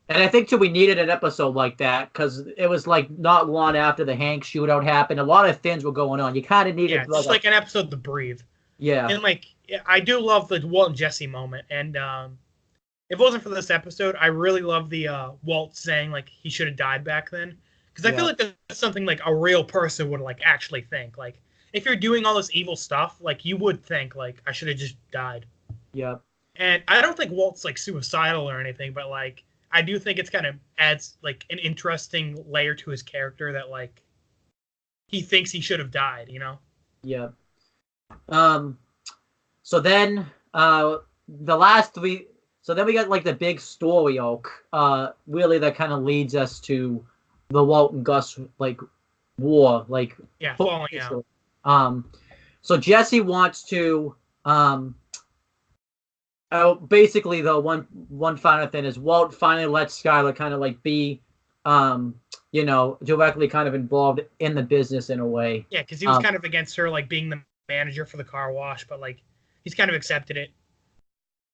And I think too we needed an episode like that because it was like not long after the Hank shootout happened. A lot of things were going on. You kind of needed just like an episode to breathe. Yeah. And like I do love the Walt and Jesse moment, and if it wasn't for this episode, I really love the Walt saying like he should have died back then, because I feel like that's something like a real person would like actually think. Like if you're doing all this evil stuff, like you would think like I should have just died. Yeah. And I don't think Walt's like suicidal or anything, but like I do think it's kind of adds like an interesting layer to his character that like he thinks he should have died, Yeah. So then the last 3. So then we got like the big story arc, really that kind of leads us to the Walt and Gus like war, like falling out. So Jesse wants to basically the one final thing is Walt finally lets Skylar kind of like be directly kind of involved in the business in a way. Yeah, because he was kind of against her like being the manager for the car wash, but like he's kind of accepted it.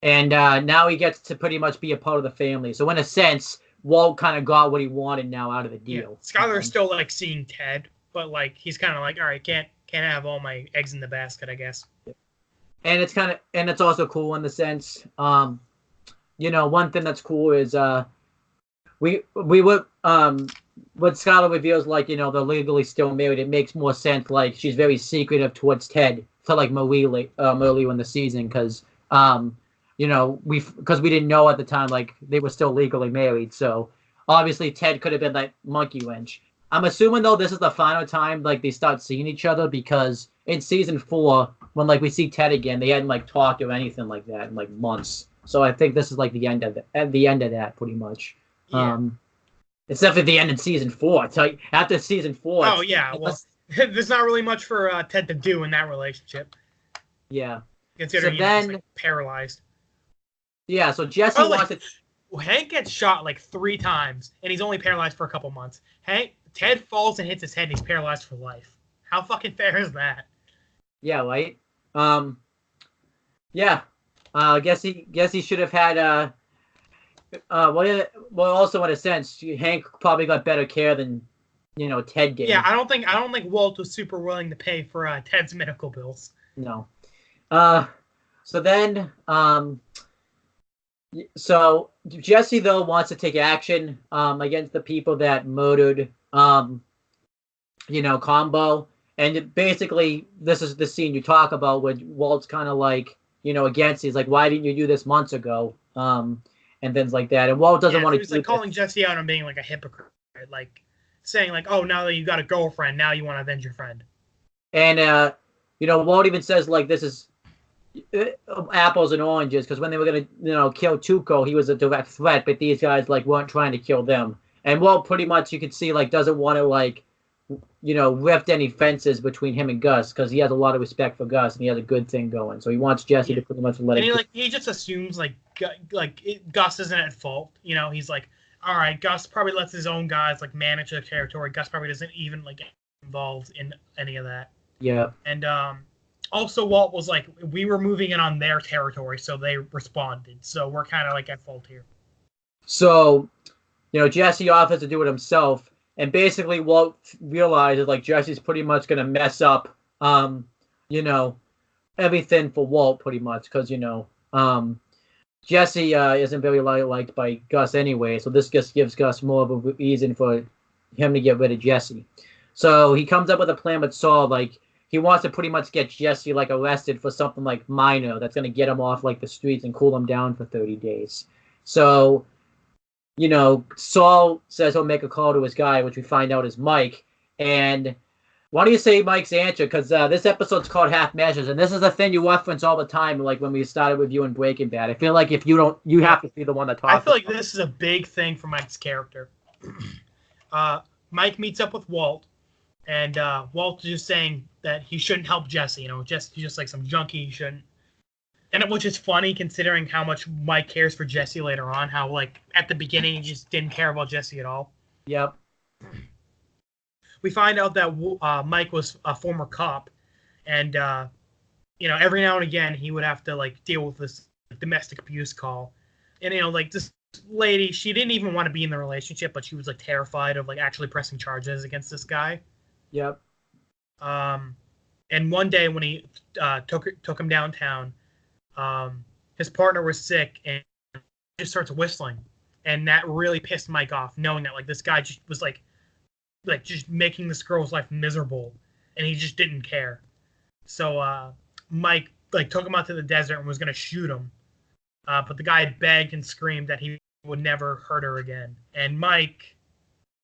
And now he gets to pretty much be a part of the family. So in a sense, Walt kind of got what he wanted now out of the deal. Yeah. Skylar's still like seeing Ted, but like he's kind of like, all right, can't have all my eggs in the basket, I guess. And it's also cool in the sense, one thing that's cool is we would what Skylar reveals, like, they're legally still married. It makes more sense. Like she's very secretive towards Ted to like earlier in the season because because we didn't know at the time like they were still legally married. So obviously Ted could have been like monkey wrench. I'm assuming though this is the final time like they start seeing each other because in season 4 when like we see Ted again they hadn't like talked or anything like that in like months. So I think this is like the end of that pretty much. Yeah. Except for the end in season 4. I tell you, after season 4. Oh yeah, well, there's not really much for Ted to do in that relationship. Yeah. Considering he's like paralyzed. Yeah, so Jesse wants to. Hank gets shot like 3 times, and he's only paralyzed for a couple months. Ted falls and hits his head, and he's paralyzed for life. How fucking fair is that? Yeah, right. Yeah. Guess he should have had Well, also in a sense, Hank probably got better care than Ted did. Yeah, I don't think Walt was super willing to pay for Ted's medical bills. No. So then, so Jesse though wants to take action against the people that murdered Combo, and basically this is the scene you talk about where Walt's kind of like against. He's like, why didn't you do this months ago? And things like that. And Walt doesn't want to. He was like calling Jesse out on being like a hypocrite, like saying like, oh, now that you got a girlfriend, now you want to avenge your friend. And Walt even says like this is apples and oranges, because when they were gonna kill Tuco, he was a direct threat, but these guys like weren't trying to kill them. And Walt pretty much, you could see, like doesn't want to like rift any fences between him and Gus, because he has a lot of respect for Gus and he has a good thing going. So he wants Jesse to pretty much let it. And he just assumes Gus isn't at fault. He's like, all right, Gus probably lets his own guys like manage their territory. Gus probably doesn't even like get involved in any of that. Yeah. And also Walt was like, we were moving in on their territory, so they responded. So we're kind of like at fault here. So, Jesse offers to do it himself, and basically Walt realizes like Jesse's pretty much gonna mess up, everything for Walt pretty much, because Jesse isn't very liked by Gus anyway, so this just gives Gus more of a reason for him to get rid of Jesse. So he comes up with a plan with Saul, like he wants to pretty much get Jesse like arrested for something like minor that's going to get him off like the streets and cool him down for 30 days. So, Saul says he'll make a call to his guy, which we find out is Mike. And why don't you say Mike's answer? Because this episode's called Half Measures, and this is a thing you reference all the time, like when we started reviewing Breaking Bad. I feel like if you don't, you have to be the one that talks. I feel like this is a big thing for Mike's character. Mike meets up with Walt, and Walt is just saying that he shouldn't help Jesse. He's just like some junkie. He shouldn't. And which is funny considering how much Mike cares for Jesse later on. How like at the beginning he just didn't care about Jesse at all. Yep. We find out that Mike was a former cop, and every now and again he would have to like deal with this domestic abuse call, and like this lady, she didn't even want to be in the relationship, but she was like terrified of like actually pressing charges against this guy. Yep. And one day when he took him downtown, his partner was sick and he just starts whistling, and that really pissed Mike off, knowing that like this guy just was like just making this girl's life miserable, and he just didn't care. So Mike like took him out to the desert and was gonna shoot him, but the guy begged and screamed that he would never hurt her again. And Mike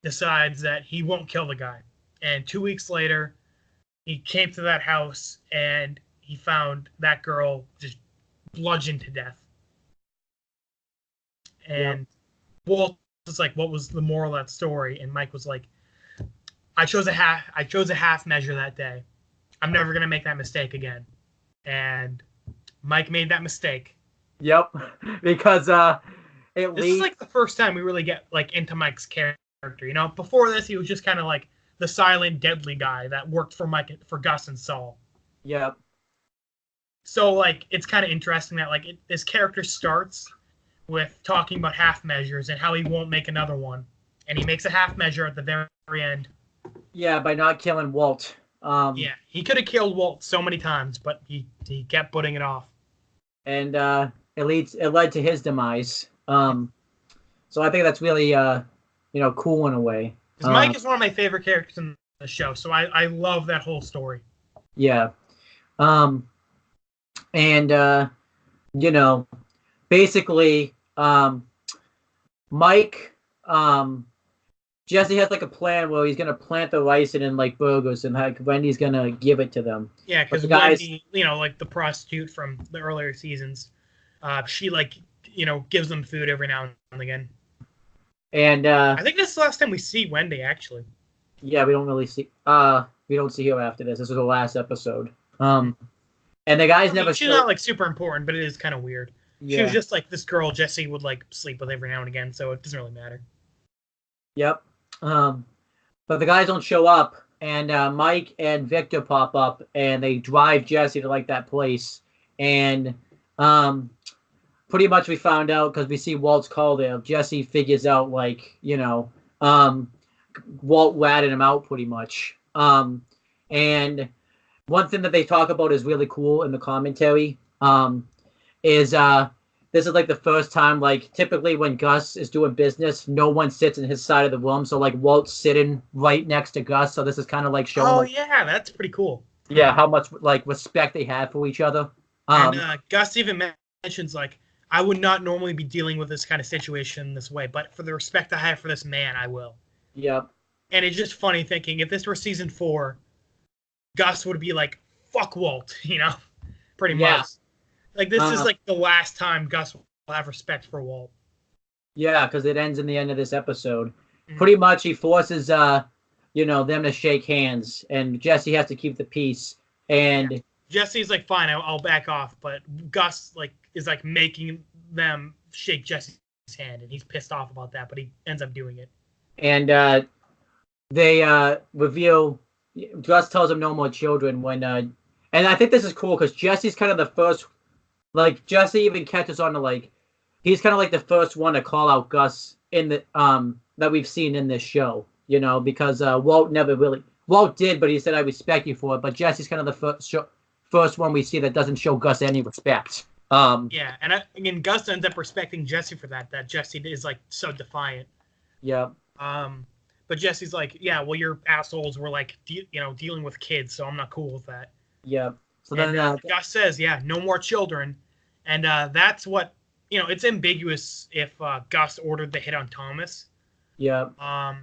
decides that he won't kill the guy. And 2 weeks later, he came to that house and he found that girl just bludgeoned to death. And Walt was like, "What was the moral of that story?" And Mike was like, I chose a half measure that day. I'm never gonna make that mistake again." And Mike made that mistake. Yep, because this is like the first time we really get like into Mike's character. Before this, he was just kind of like the silent, deadly guy that worked for Gus and Saul. Yep. So like, it's kind of interesting that like this character starts with talking about half measures and how he won't make another one, and he makes a half measure at the very end. Yeah, by not killing Walt. Yeah, he could have killed Walt so many times, but he kept putting it off. And it led to his demise. So I think that's really cool in a way. Because Mike is one of my favorite characters in the show, so I love that whole story. Yeah. And basically, Mike, Jesse has like a plan where he's gonna plant the ricin in like burgers, and like Wendy's gonna give it to them. Yeah, because Wendy, like the prostitute from the earlier seasons, she like gives them food every now and again. And I think this is the last time we see Wendy, actually. Yeah, we don't really see. We don't see her after this. This is the last episode. And the guys never. She's not like super important, but it is kind of weird. Yeah. She was just like this girl Jesse would like sleep with every now and again, so it doesn't really matter. Yep. But the guys don't show up, and Mike and Victor pop up, and they drive Jesse to like that place, and pretty pretty much we found out because we see Walt's call there. Jesse figures out like Walt ratted him out pretty much. And one thing that they talk about is really cool in the commentary. Is this is like the first time, like typically when Gus is doing business, no one sits in his side of the room. So like Walt's sitting right next to Gus. So this is kind of like showing. Oh like, yeah, that's pretty cool. Yeah, how much like respect they have for each other. And Gus even mentions like, I would not normally be dealing with this kind of situation this way, but for the respect I have for this man, I will. Yep. And it's just funny thinking if this were season 4, Gus would be like, "Fuck Walt," pretty much. Like this is like the last time Gus will have respect for Walt. Yeah, because it ends in the end of this episode. Mm-hmm. Pretty much, he forces them to shake hands, and Jesse has to keep the peace. And Jesse's like, "Fine, I'll back off," but Gus is making them shake Jesse's hand, and he's pissed off about that, but he ends up doing it. And they reveal. Gus tells him no more children when, and I think this is cool because Jesse's kind of the first. Like Jesse even catches on to he's kind of like the first one to call out Gus in the that we've seen in this show, because Walt did, but he said I respect you for it. But Jesse's kind of the first one we see that doesn't show Gus any respect. Yeah, and again, Gus ends up respecting Jesse for that. That Jesse is so defiant. Yeah. But Jesse's like, yeah, well, your assholes were dealing with kids, so I'm not cool with that. Yeah. So then Gus says, yeah, no more children. And that's what, it's ambiguous if Gus ordered the hit on Thomas. Yeah. I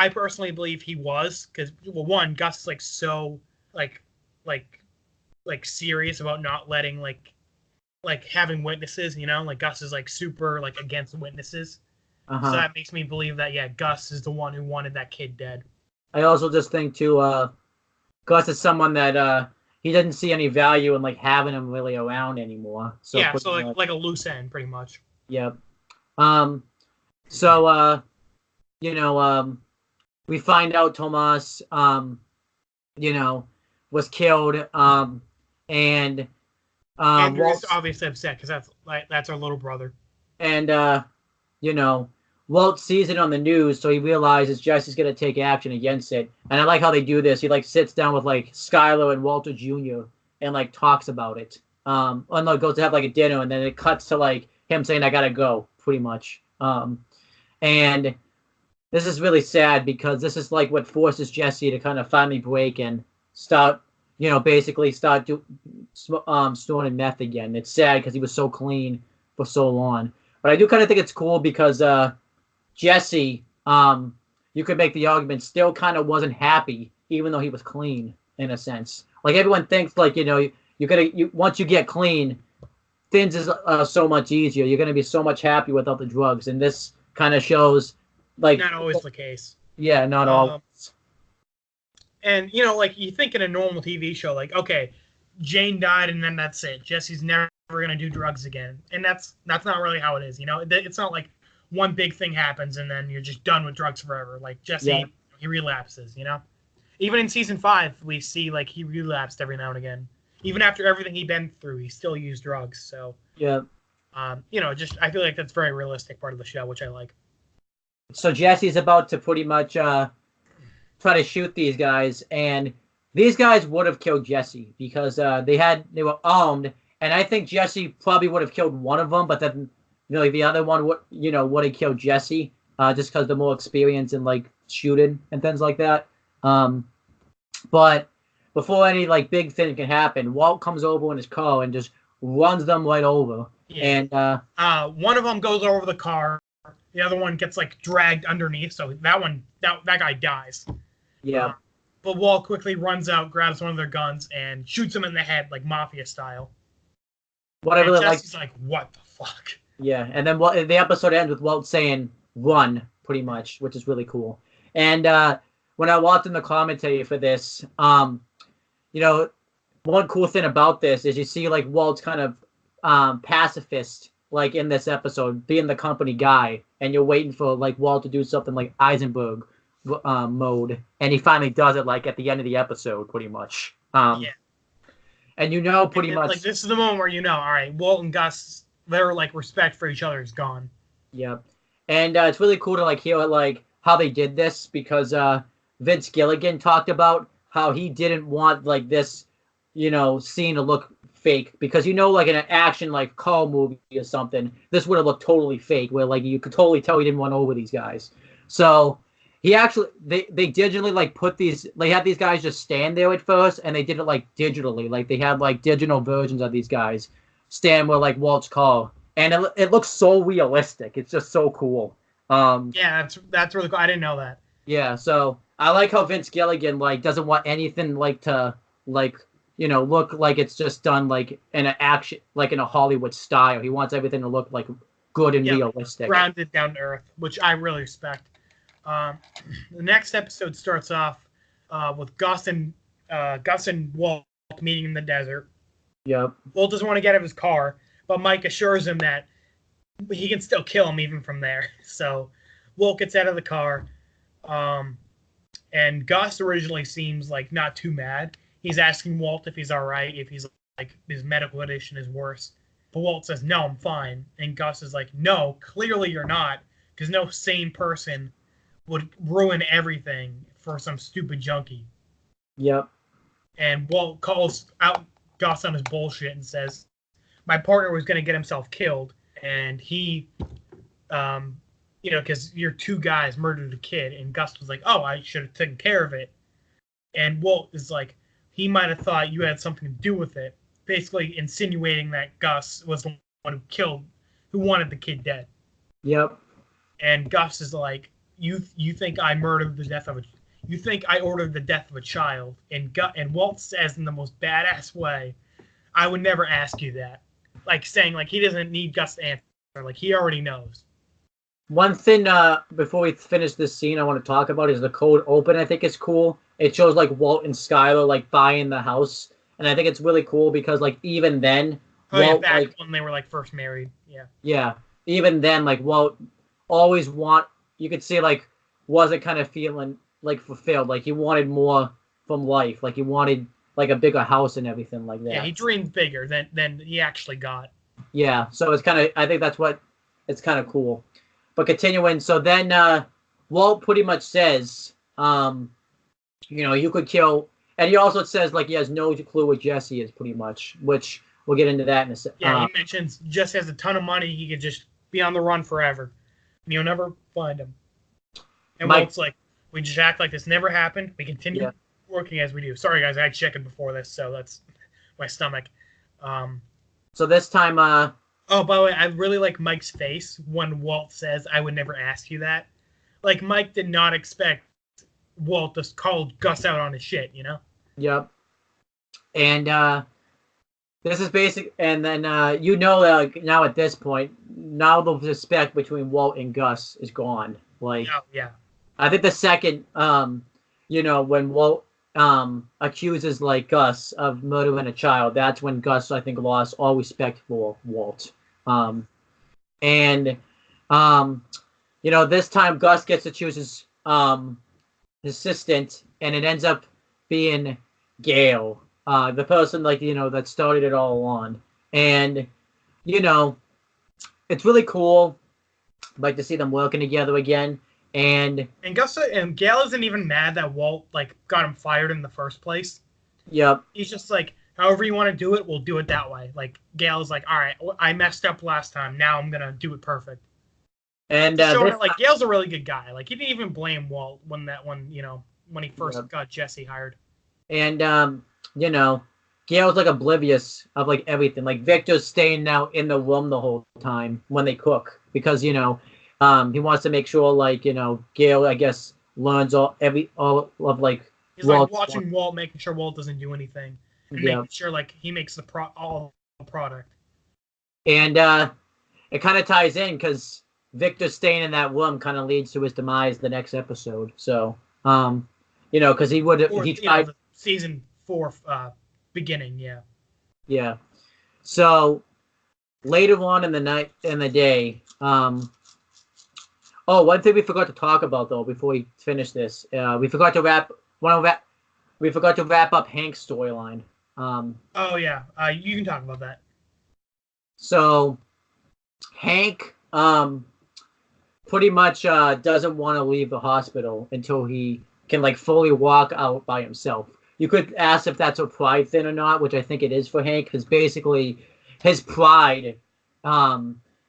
personally believe he was, because, well, one, Gus is so serious about not letting having witnesses, Gus is super against witnesses. So that makes me believe that, yeah, Gus is the one who wanted that kid dead. I also just think too, Gus is someone that he doesn't see any value in having him really around anymore. So yeah, so like a loose end, pretty much. Yep. We find out Tomas, was killed. And Andrew's obviously upset because that's our little brother. And Walt sees it on the news, so he realizes Jesse's gonna take action against it. And I like how they do this. He sits down with Skylar and Walter Jr. and talks about it. And goes to have a dinner, and then it cuts to him saying, "I gotta go," pretty much. And this is really sad because this is what forces Jesse to kind of finally break and start, basically start storing meth again. It's sad because he was so clean for so long. But I do kind of think it's cool because Jesse, you could make the argument, still kind of wasn't happy, even though he was clean in a sense. Everyone thinks, once you get clean, things is so much easier. You're gonna be so much happier without the drugs, and this kind of shows, not always the case. Yeah, not always. And you think in a normal TV show, okay, Jane died, and then that's it. Jesse's never gonna do drugs again, and that's not really how it is. It's not one big thing happens and then you're just done with drugs forever. Jesse, he relapses, Even in season 5, we see he relapsed every now and again. Even after everything he'd been through, he still used drugs. So yeah, I feel like that's a very realistic part of the show, which I like. So Jesse's about to pretty much try to shoot these guys, and these guys would have killed Jesse because they were armed, and I think Jesse probably would have killed one of them, but then the other one would have killed Jesse just because the more experience in shooting and things like that. But before any big thing can happen, Walt comes over in his car and just runs them right over. Yeah. And one of them goes over the car. The other one gets dragged underneath, so that guy dies. Yeah. But Walt quickly runs out, grabs one of their guns, and shoots him in the head mafia style. What I really like. Jesse's what the fuck? Yeah, and then the episode ends with Walt saying "run," pretty much, which is really cool. And when I watched in the commentary for this, one cool thing about this is you see Walt's kind of pacifist, in this episode, being the company guy, and you're waiting for Walt to do something like Eisenberg mode, and he finally does it at the end of the episode, pretty much. Yeah. And pretty much this is the moment where all right, Walt and Gus their like respect for each other is gone. Yep. And it's really cool to like hear like how they did this because Vince Gilligan talked about how he didn't want like this, scene to look fake because like in an action like call movie or something, this would have looked totally fake where like you could totally tell he didn't want over these guys. So he actually they digitally like they had these guys just stand there at first and they did it like digitally, like they had like digital versions of these guys stand where like Walt's call, and it looks so realistic. It's just so cool. Yeah, that's really cool. I didn't know that. Yeah, so I like how Vince Gilligan like doesn't want anything like to like look like it's just done like in an action like in a Hollywood style. He wants everything to look like good and Yeah, realistic. grounded down to earth, which I really respect. The next episode starts off with Gus and Walt meeting in the desert. Yep. Walt doesn't want to get out of his car, but Mike assures him that he can still kill him even from there. So Walt gets out of the car, and Gus originally seems like not too mad. He's asking Walt if he's all right, if he's like his medical condition is worse. But Walt says, "No, I'm fine." And Gus is like, "No, clearly you're not, because no sane person would ruin everything for some stupid junkie." Yep. And Walt calls out Gus on his bullshit and says, "My partner was going to get himself killed, and he, because your two guys murdered a kid." And Gus was like, "Oh, I should have taken care of it." And Walt is like, he might have thought you had something to do with it, basically insinuating that Gus was the one who wanted the kid dead. Yep. And Gus is like, you think I ordered the death of a child? And Walt says in the most badass way, "I would never ask you that," like saying like he doesn't need Gus to answer, like he already knows. One thing before we finish this scene I want to talk about is the cold open. I think it's cool. It shows like Walt and Skylar like buying the house, and I think it's really cool because like even then, Walt, back when they were like first married, yeah. Yeah, even then, like Walt always you could see like wasn't kind of feeling like fulfilled. Like he wanted more from life. Like he wanted like a bigger house and everything like that. Yeah, he dreamed bigger than he actually got. Yeah, so it's kind of I think that's what it's kind of cool. But continuing, so then Walt pretty much says, you could kill, and he also says like he has no clue what Jesse is, pretty much, which we'll get into that in a second. Yeah, he mentions Jesse has a ton of money. He could just be on the run forever, and you'll never find him. And Walt's like, we just act like this never happened. We continue working as we do. Sorry, guys, I had chicken before this, so that's my stomach. So this time, oh, by the way, I really like Mike's face when Walt says, "I would never ask you that." Like, Mike did not expect Walt to call Gus out on his shit, you know? Yep. And this is basic, and then like now at this point, now the respect between Walt and Gus is gone. Like, oh, yeah. I think the second, when Walt accuses like Gus of murdering a child, that's when Gus, I think, lost all respect for Walt. This time Gus gets to choose his assistant, and it ends up being Gail, the person that started it all on. And it's really cool, like, to see them working together again. And Gail isn't even mad that Walt got him fired in the first place. Yep. He's just like, however you want to do it, we'll do it that way. Like, Gail's like, all right, I messed up last time. Now I'm gonna do it perfect. And Gail's a really good guy. Like, he didn't even blame Walt when he first got Jesse hired. And Gail's like oblivious of like everything. Like, Victor's staying now in the room the whole time when they cook because he wants to make sure Gail, I guess, learns all of like. He's like watching Walt, making sure Walt doesn't do anything, and making sure he makes all the product. And it kind of ties in because Victor staying in that room kind of leads to his demise the next episode. So, because he tried the season 4 beginning, yeah. Yeah. So later on in the day. One thing we forgot to talk about though before we finish this, we forgot to wrap up Hank's storyline. You can talk about that. So, Hank pretty much doesn't want to leave the hospital until he can like fully walk out by himself. You could ask if that's a pride thing or not, which I think it is for Hank, because basically his pride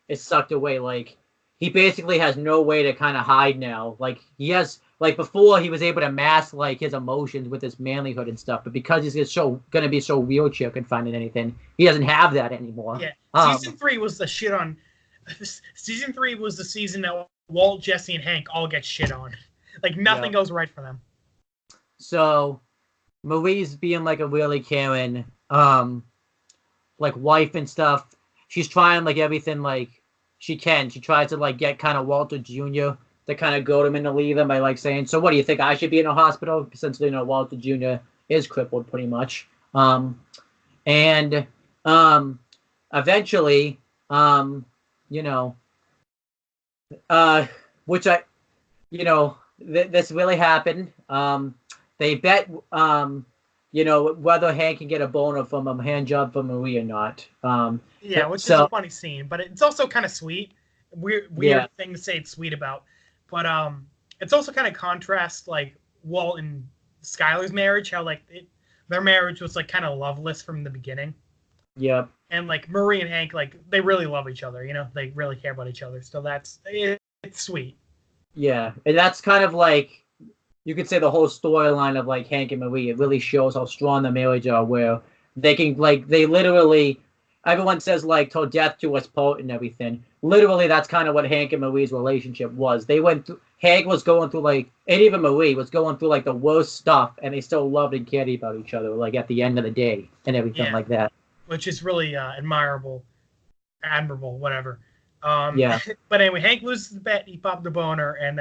is sucked away. Like he basically has no way to kind of hide now. Like he has like before he was able to mask like his emotions with his manlyhood and stuff, but because he's just so gonna be so wheelchair confined and anything, he doesn't have that anymore. Yeah, season 3 was the shit on. Season 3 was the season that Walt, Jesse, and Hank all get shit on. Like nothing goes right for them. So Marie's being like a really caring, like wife and stuff. She's trying like everything like she can. She tries to like get kind of Walter Jr. to kind of goad him into leaving by like saying, "So what do you think? I should be in a hospital?" Since Walter Jr. is crippled pretty much. And eventually, you know, which I, this really happened. They bet, whether Hank can get a boner from a hand job from Marie or not. Yeah, which is a funny scene, but it's also kind of sweet. Weird thing to say it's sweet about, but it's also kind of contrast like Walt and Skyler's marriage, how like their marriage was like kind of loveless from the beginning. Yeah. And like Marie and Hank, like they really love each other, they really care about each other. So it's sweet. Yeah, and that's kind of like you could say the whole storyline of like Hank and Marie. It really shows how strong the marriage are, where they can like they literally. Everyone says like till death do us part and everything. Literally, that's kind of what Hank and Marie's relationship was. They went through. Hank was going through like, and even Marie was going through like the worst stuff, and they still loved and cared about each other. Like at the end of the day, and everything like that. Which is really admirable, whatever. Yeah. But anyway, Hank loses the bet. He popped the boner, and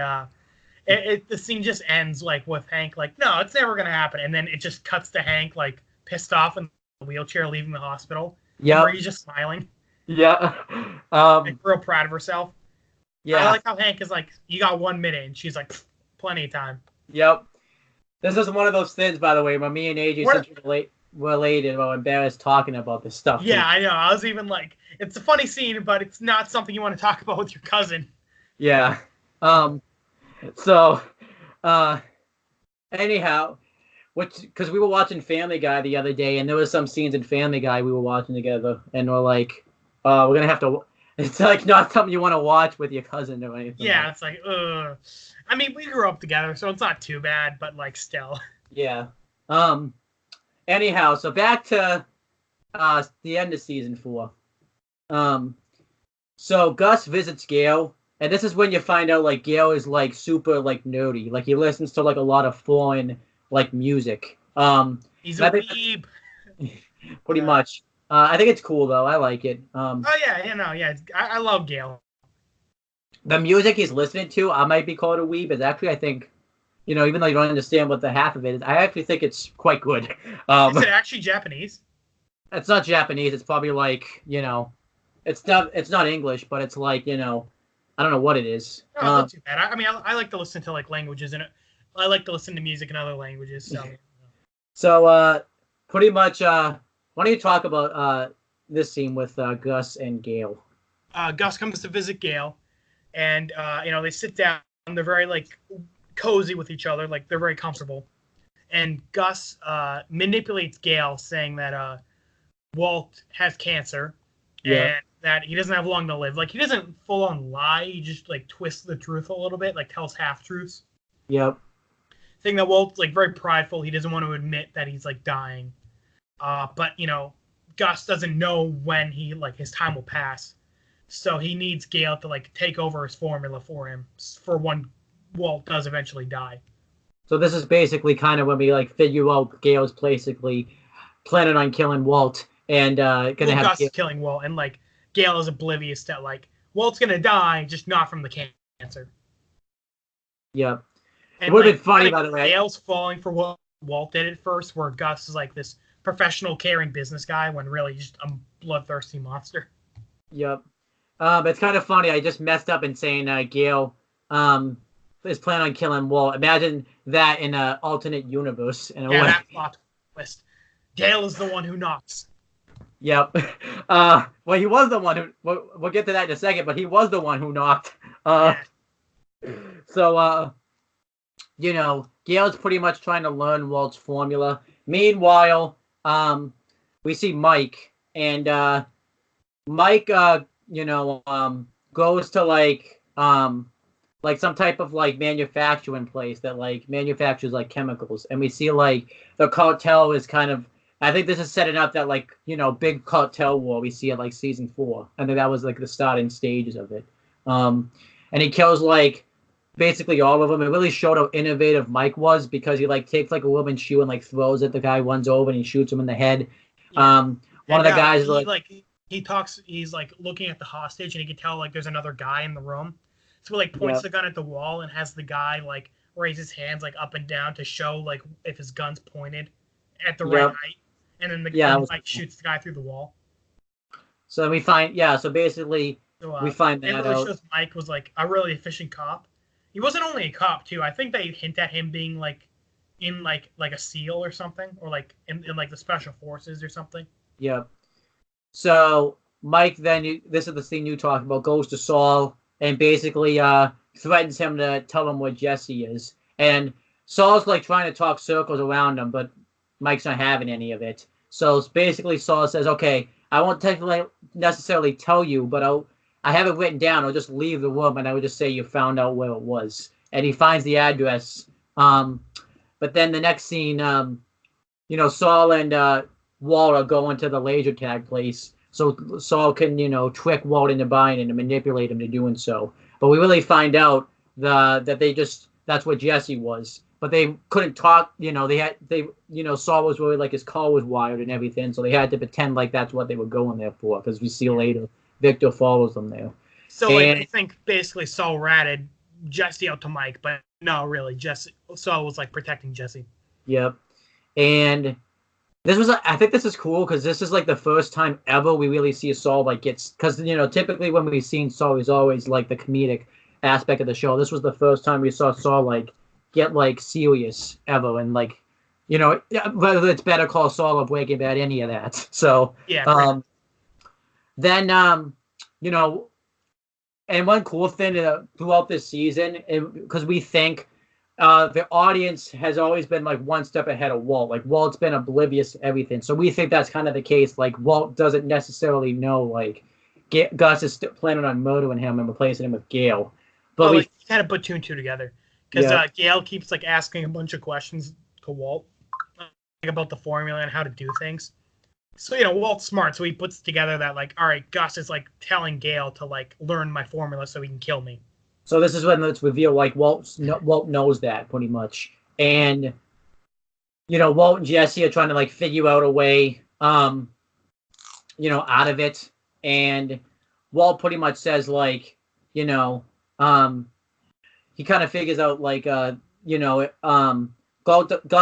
the scene just ends like with Hank like, no, it's never gonna happen, and then it just cuts to Hank like pissed off in the wheelchair leaving the hospital. Yeah. Marie's just smiling. Yeah. Like real proud of herself. Yeah. I like how Hank is like, you got 1 minute, and she's like, plenty of time. Yep. This is one of those things, by the way, where me and AJ related or embarrassed talking about this stuff. Yeah, I know. I was even like, it's a funny scene, but it's not something you want to talk about with your cousin. Yeah. So, anyhow, because we were watching Family Guy the other day, and there was some scenes in Family Guy we were watching together, and we're like, we're gonna have to. It's like not something you want to watch with your cousin or anything. Yeah, it's like, ugh. I mean, we grew up together, so it's not too bad, but like still. Yeah. Anyhow, so back to the end of season 4. So Gus visits Gail, and this is when you find out like Gail is like super like nerdy. Like he listens to like a lot of foreign like music. He's a weeb. Pretty much. I think it's cool though. I like it. Oh yeah. I love Gail. The music he's listening to, I might be called a weeb, is actually I think, even though you don't understand what the half of it is, I actually think it's quite good. Is it actually Japanese? It's not Japanese. It's probably like, it's not English, but it's like, I don't know what it is. No, not too bad. I mean, I like to listen to like languages, and I like to listen to music in other languages. So, so pretty much, why don't you talk about this scene with Gus and Gail? Gus comes to visit Gail, and they sit down. They're very like cozy with each other, like they're very comfortable. And Gus manipulates Gail, saying that Walt has cancer, and that he doesn't have long to live. Like he doesn't full on lie; he just like twists the truth a little bit, like tells half truths. Yep. Saying that Walt's like very prideful; he doesn't want to admit that he's like dying. But Gus doesn't know when his time will pass, so he needs Gail to like take over his formula for him for when Walt does eventually die. So this is basically kind of when we like figure out Gail's basically planning on killing Walt and gonna have Gus killing Walt, and like Gail is oblivious that like Walt's gonna die, just not from the cancer. Yeah, and, it would have been funny by the way. Gail's falling for what Walt did at first, where Gus is like this professional, caring business guy when really just a bloodthirsty monster. Yep. It's kind of funny. I just messed up in saying Gail is planning on killing Walt. Imagine that in an alternate universe. In a way. That plot twist. Gail is the one who knocks. Yep. Well, he was the one who. We'll get to that in a second, but he was the one who knocked. Yeah. So, Gail's pretty much trying to learn Walt's formula. Meanwhile, we see Mike, and Mike, goes to like some type of like manufacturing place that like manufactures like chemicals, and we see like the cartel is kind of. I think this is setting up that like big cartel war we see at like season 4. I think that was like the starting stages of it. And he kills like basically all of them. It really showed how innovative Mike was because he like takes like a woman's shoe and like throws it. The guy runs over and he shoots him in the head. Yeah. One of the guys is like he talks. He's like looking at the hostage, and he can tell like there's another guy in the room. So he like points the gun at the wall and has the guy like raise his hands like up and down to show like if his gun's pointed at the right height, and then the gun like shoots the guy through the wall. So we find so basically we find that it really shows Mike was like a really efficient cop. He wasn't only a cop too. I think they hint at him being like in like a SEAL or something, or like in like the special forces or something. Yeah. So Mike then this is the scene you talked about, goes to Saul and basically threatens him to tell him where Jesse is. And Saul's like trying to talk circles around him, but Mike's not having any of it. So basically Saul says, okay, I won't technically necessarily tell you, but I have it written down. I'll just leave the room and I would just say you found out where it was. And he finds the address. But then the next scene, Saul and Walt are going to the laser tag place. So Saul can, trick Walt into buying it and manipulate him to doing so. But we really find out that that's what Jesse was. But they couldn't talk, Saul was really like his car was wired and everything. So they had to pretend like that's what they were going there for. Because we see later, Victor follows them there. So I think basically Saul ratted Jesse out to Mike, but no, really, Saul was like protecting Jesse. Yep. And I think this is cool because this is like the first time ever we really see Saul like because typically when we've seen Saul, he's always like the comedic aspect of the show. This was the first time we saw Saul like get like serious ever, and like whether it's Better Call Saul or Breaking Bad, any of that. So then and one cool thing throughout this season, because we think the audience has always been like one step ahead of Walt. Like Walt's been oblivious to everything, so we think that's kind of the case. Like Walt doesn't necessarily know like Gus is planning on murdering him and replacing him with Gale. But we kind of put two and two together because Gale keeps like asking a bunch of questions to Walt about the formula and how to do things. So Walt's smart, so he puts together that like, all right, Gus is like telling Gale to like learn my formula so he can kill me. So this is when it's revealed like Walt knows that pretty much, and Walt and Jesse are trying to like figure out a way out of it, and Walt pretty much says like he kind of figures out like Gus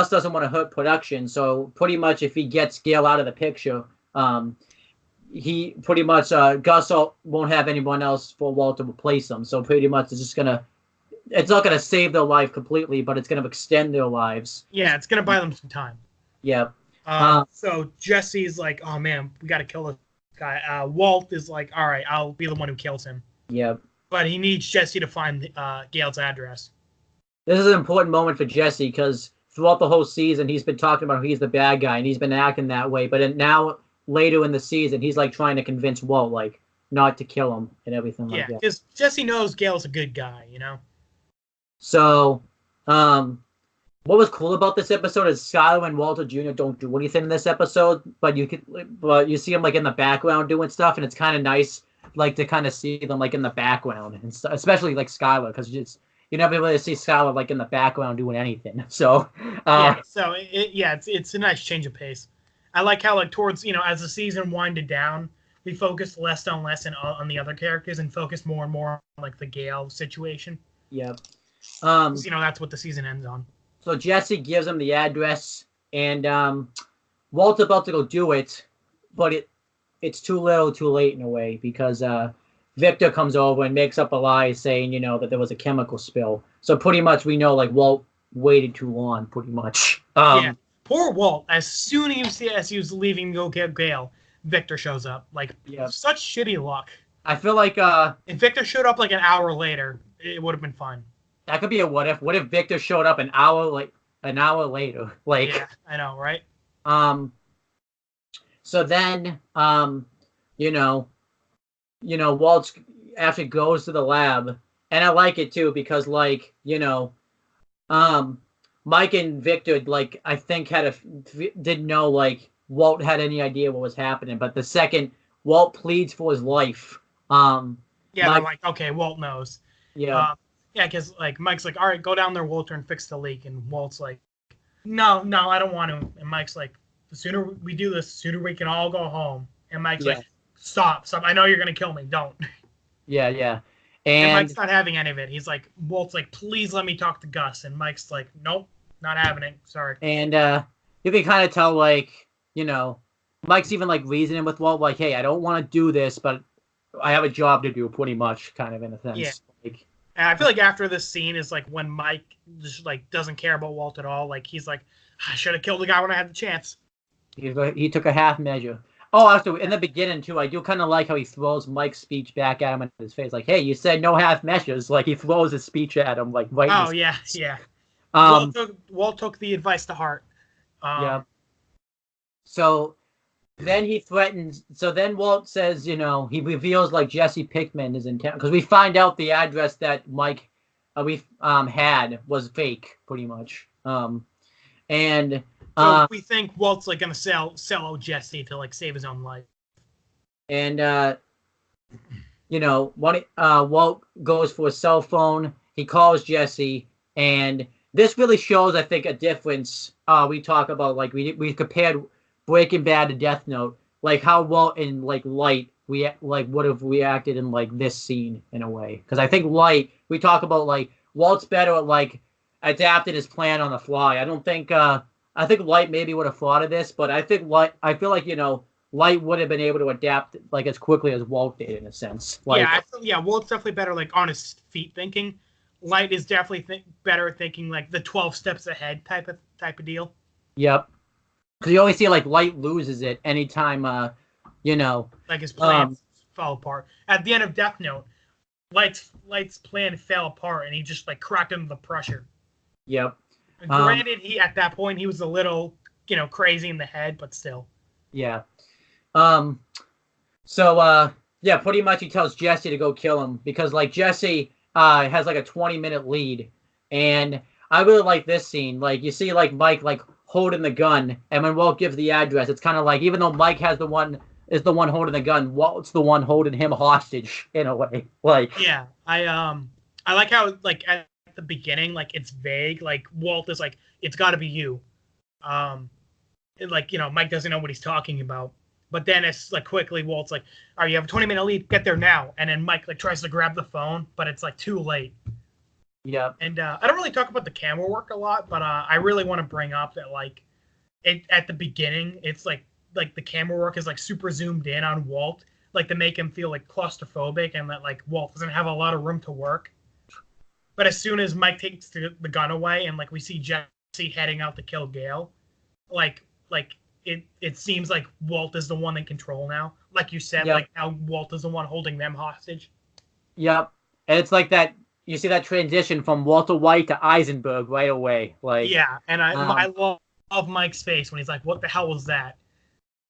doesn't want to hurt production, so pretty much if he gets Gale out of the picture, he pretty much Gus won't have anyone else for Walt to replace him. So pretty much it's not gonna save their life completely, but it's gonna extend their lives. Yeah, it's gonna buy them some time. Yeah. So Jesse's like, oh man, we gotta kill this guy. Walt is like, all right, I'll be the one who kills him. Yeah. But he needs Jesse to find Gale's address. This is an important moment for Jesse because throughout the whole season he's been talking about he's the bad guy and he's been acting that way, but now later in the season, he's like trying to convince Walt like not to kill him and everything like that. Yeah, because Jesse knows Gale's a good guy, So, what was cool about this episode is Skyler and Walter Jr. don't do anything in this episode, but you see them like in the background doing stuff, and it's kind of nice like to kind of see them like in the background, and especially like Skyler because you never really see Skyler like in the background doing anything. So, it's a nice change of pace. I like how, like, towards, as the season winded down, we focused less on on the other characters and focused more and more on, like, the Gale situation. Yeah. That's what the season ends on. So Jesse gives him the address, and Walt's about to go do it, but it's too little too late in a way, because Victor comes over and makes up a lie saying, that there was a chemical spill. So pretty much we know, like, Walt waited too long, pretty much. Yeah. Poor Walt, as soon as he was leaving to go get Gale, Victor shows up. Like, Yep. such shitty luck. I feel like if Victor showed up like an hour later, it would have been fine. That could be a what if. What if Victor showed up an hour later? Like, yeah, I know, right? So then, you know, Walt actually goes to the lab, and I like it too because, like, Mike and Victor, like, I think didn't know like Walt had any idea what was happening, but the second Walt pleads for his life, yeah, Mike, they're like, okay, Walt knows. Yeah. Yeah, because like Mike's like, all right, go down there, Walter, and fix the leak, and Walt's like, no, I don't want to, and Mike's like, the sooner we do this, the sooner we can all go home. And Mike's like, stop. I know you're going to kill me. Don't. Yeah. And Mike's not having any of it. He's like, Walt's like, please let me talk to Gus. And Mike's like, nope, not having it. Sorry. And you can kind of tell, like, Mike's even, like, reasoning with Walt, like, hey, I don't want to do this, but I have a job to do, pretty much, kind of, in a sense. Yeah. Like, and I feel like after this scene is, like, when Mike just, like, doesn't care about Walt at all. Like, he's like, I should have killed the guy when I had the chance. He took a half measure. Oh, actually, in the beginning, too, I do kind of like how he throws Mike's speech back at him in his face. Like, hey, you said no half measures. Like, he throws his speech at him, like, right in his face. Yeah. Walt took the advice to heart. Yeah. So then he threatens. So then Walt says, he reveals, like, Jesse Pinkman is in town. Because we find out the address that Mike had was fake, pretty much. And... So we think Walt's like gonna sell out Jesse to like save his own life. And Walt goes for a cell phone. He calls Jesse, and this really shows, I think, a difference. We talk about, like, we compared Breaking Bad to Death Note, like how Walt and, like, Light would have reacted in, like, this scene in a way. Because I think Light, we talk about, like, Walt's better at, like, adapting his plan on the fly. I think Light maybe would have thought of this, but I feel like, Light would have been able to adapt, like, as quickly as Walt did, in a sense. Like, Walt's definitely better, like, on his feet thinking. Light is definitely better at thinking, like, the 12 steps ahead type of deal. Yep. Because you always see, like, Light loses it anytime, like, his plans fall apart. At the end of Death Note, Light's plan fell apart, and he just, like, cracked under the pressure. Yep. Granted, at that point he was a little, crazy in the head, but still. Yeah. Pretty much he tells Jesse to go kill him because, like, Jesse has like a 20-minute lead, and I really like this scene. Like, you see, like, Mike, like, holding the gun, and when Walt gives the address, it's kind of like, even though Mike is the one holding the gun, Walt's the one holding him hostage in a way. Like, yeah, I like how, like, at the beginning, like, it's vague. Like, Walt is like, it's got to be you. Like, Mike doesn't know what he's talking about. But then it's like, quickly Walt's like, all right, you have a 20-minute lead, get there now. And then Mike, like, tries to grab the phone, but it's like too late. Yeah. And I don't really talk about the camera work a lot, but I really want to bring up that, like, at the beginning, it's like the camera work is like super zoomed in on Walt, like, to make him feel like claustrophobic, and that, like, Walt doesn't have a lot of room to work. But as soon as Mike takes the gun away and, like, we see Jesse heading out to kill Gale, like it seems like Walt is the one in control now. Like you said, like, now Walt is the one holding them hostage. Yep. And it's like that, you see that transition from Walter White to Eisenberg right away. Like, yeah, and I love Mike's face when he's like, what the hell was that?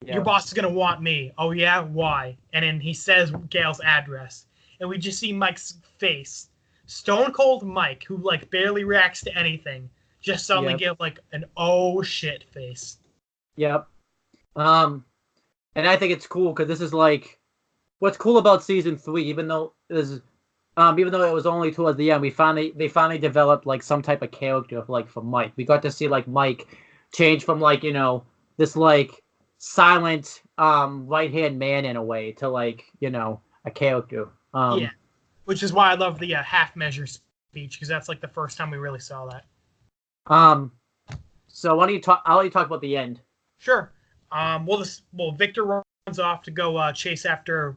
Yeah. Your boss is going to want me. Oh, yeah? Why? And then he says Gale's address. And we just see Mike's face. Stone Cold Mike, who, like, barely reacts to anything, just suddenly give, like, an oh shit face. Yep. And I think it's cool because this is, like, what's cool about season 3, even though it was only towards the end, they finally developed, like, some type of character, like, for Mike. We got to see, like, Mike change from, like, this, like, silent right-hand man in a way to, like, a character. Yeah. Which is why I love the half measure speech, because that's, like, the first time we really saw that. So why don't you talk? I'll let you talk about the end. Sure. Victor runs off to go chase after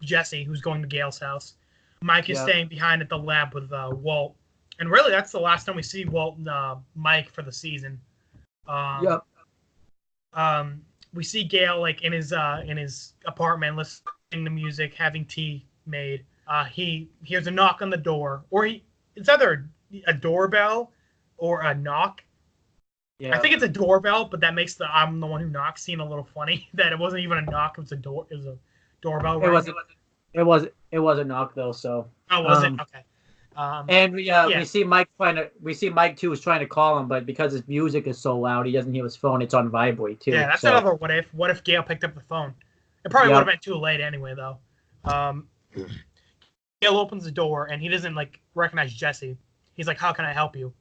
Jesse, who's going to Gale's house. Mike is staying behind at the lab with Walt, and really that's the last time we see Walt and Mike for the season. we see Gale like in his apartment listening to music, having tea made. He hears a knock on the door, or it's either a doorbell or a knock. Yeah. I think it's a doorbell, but that makes the I'm the one who knocks seem a little funny. That it wasn't even a knock; it was a doorbell. It was a knock though. So. Oh, was it? Okay. And we see Mike too is trying to call him, but because his music is so loud, he doesn't hear his phone. It's on vibrate too. Yeah, that's another what if. What if Gale picked up the phone? It probably would have been too late anyway, though. Gale opens the door and he doesn't like recognize Jesse. He's like, "How can I help you?"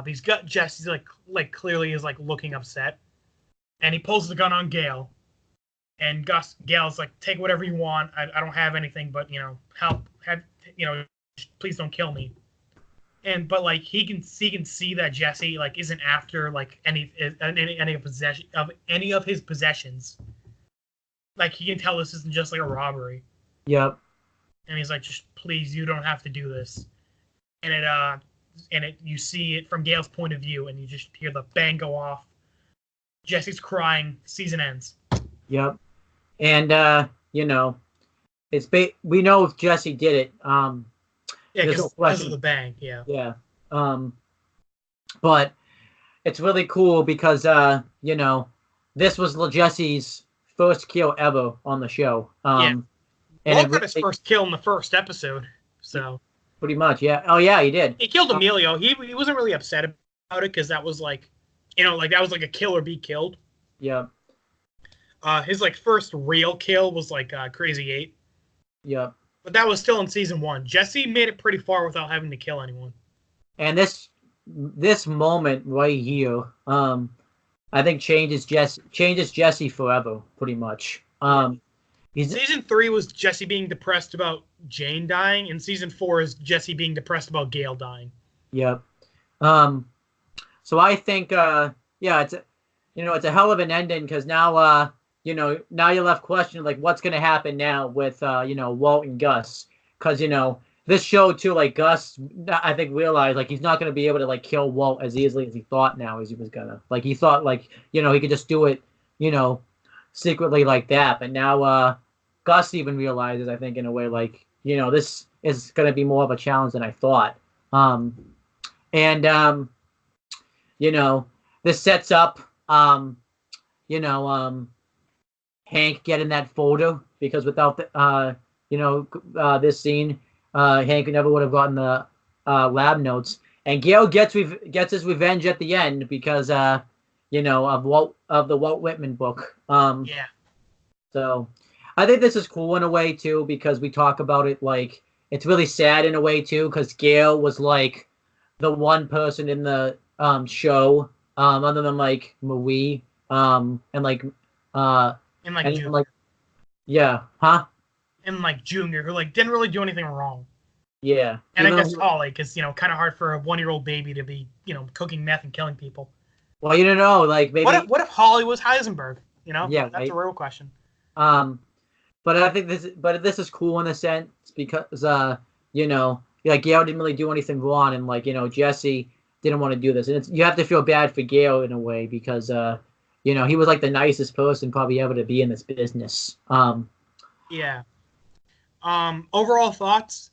He's got Jesse's like clearly is like looking upset, and he pulls the gun on Gale. And Gale's like, "Take whatever you want. I don't have anything, but help. Please don't kill me." But like he can see that Jesse like isn't after like any of his possessions. Like he can tell this isn't just like a robbery. Yep. And he's like, "Just please, you don't have to do this." And you see it from Gale's point of view, and you just hear the bang go off. Jesse's crying. Season ends. Yep. And we know if Jesse did it. Yeah, because of the bang. Yeah. Yeah. But it's really cool because this was Jesse's first kill ever on the show. And got his first kill in the first episode. So. Pretty much, yeah. Oh, yeah, he did. He killed Emilio. He wasn't really upset about it because that was like, that was like a kill or be killed. Yeah. His like first real kill was like Crazy 8. Yeah. But that was still in season 1. Jesse made it pretty far without having to kill anyone. And this moment right here, I think changes Jesse forever, pretty much. Season 3 was Jesse being depressed about Jane dying, and season 4 is Jesse being depressed about Gale dying. Yep. So I think, it's a hell of an ending because now, now you're left questioning like what's gonna happen now with Walt and Gus, because this show too, like Gus, I think realized like he's not gonna be able to like kill Walt as easily as he thought now as he was gonna. Like he thought like he could just do it, secretly like that, but now Gus even realizes, I think, in a way like this is gonna be more of a challenge than I thought. This sets up Hank getting that folder, because without this scene, Hank never would have gotten the lab notes. And Gale gets his revenge at the end because of the Walt Whitman book. Yeah. So I think this is cool in a way too, because we talk about it like it's really sad in a way too, because Gale was like the one person in the show other than like Marie and Junior, who like didn't really do anything wrong. Yeah. And I guess Holly, because kind of hard for a 1-year-old baby to be cooking meth and killing people. Well, you don't know, like maybe. What if Holly was Heisenberg? Yeah, that's a real question. But I think this is cool in a sense because Gale didn't really do anything wrong, and Jesse didn't want to do this, and you have to feel bad for Gale in a way because he was like the nicest person probably ever to be in this business. Yeah. Overall thoughts.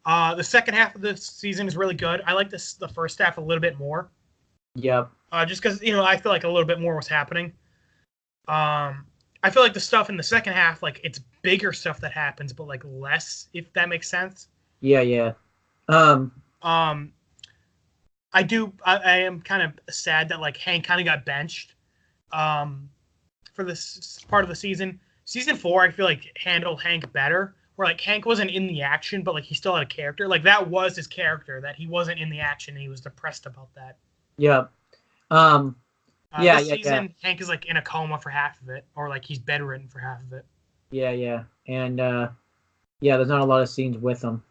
The second half of the season is really good. I like the first half a little bit more. Yep. Just because I feel like a little bit more was happening. I feel like the stuff in the second half, like it's bigger stuff that happens, but like less, if that makes sense. Yeah. I am kind of sad that like Hank kind of got benched for this part of the season. Season 4, I feel like handled Hank better, where like Hank wasn't in the action, but like he still had a character. Like that was his character, that he wasn't in the action and he was depressed about that. Yep. This season, Hank is like in a coma for half of it, or like he's bedridden for half of it. Yeah. And there's not a lot of scenes with him.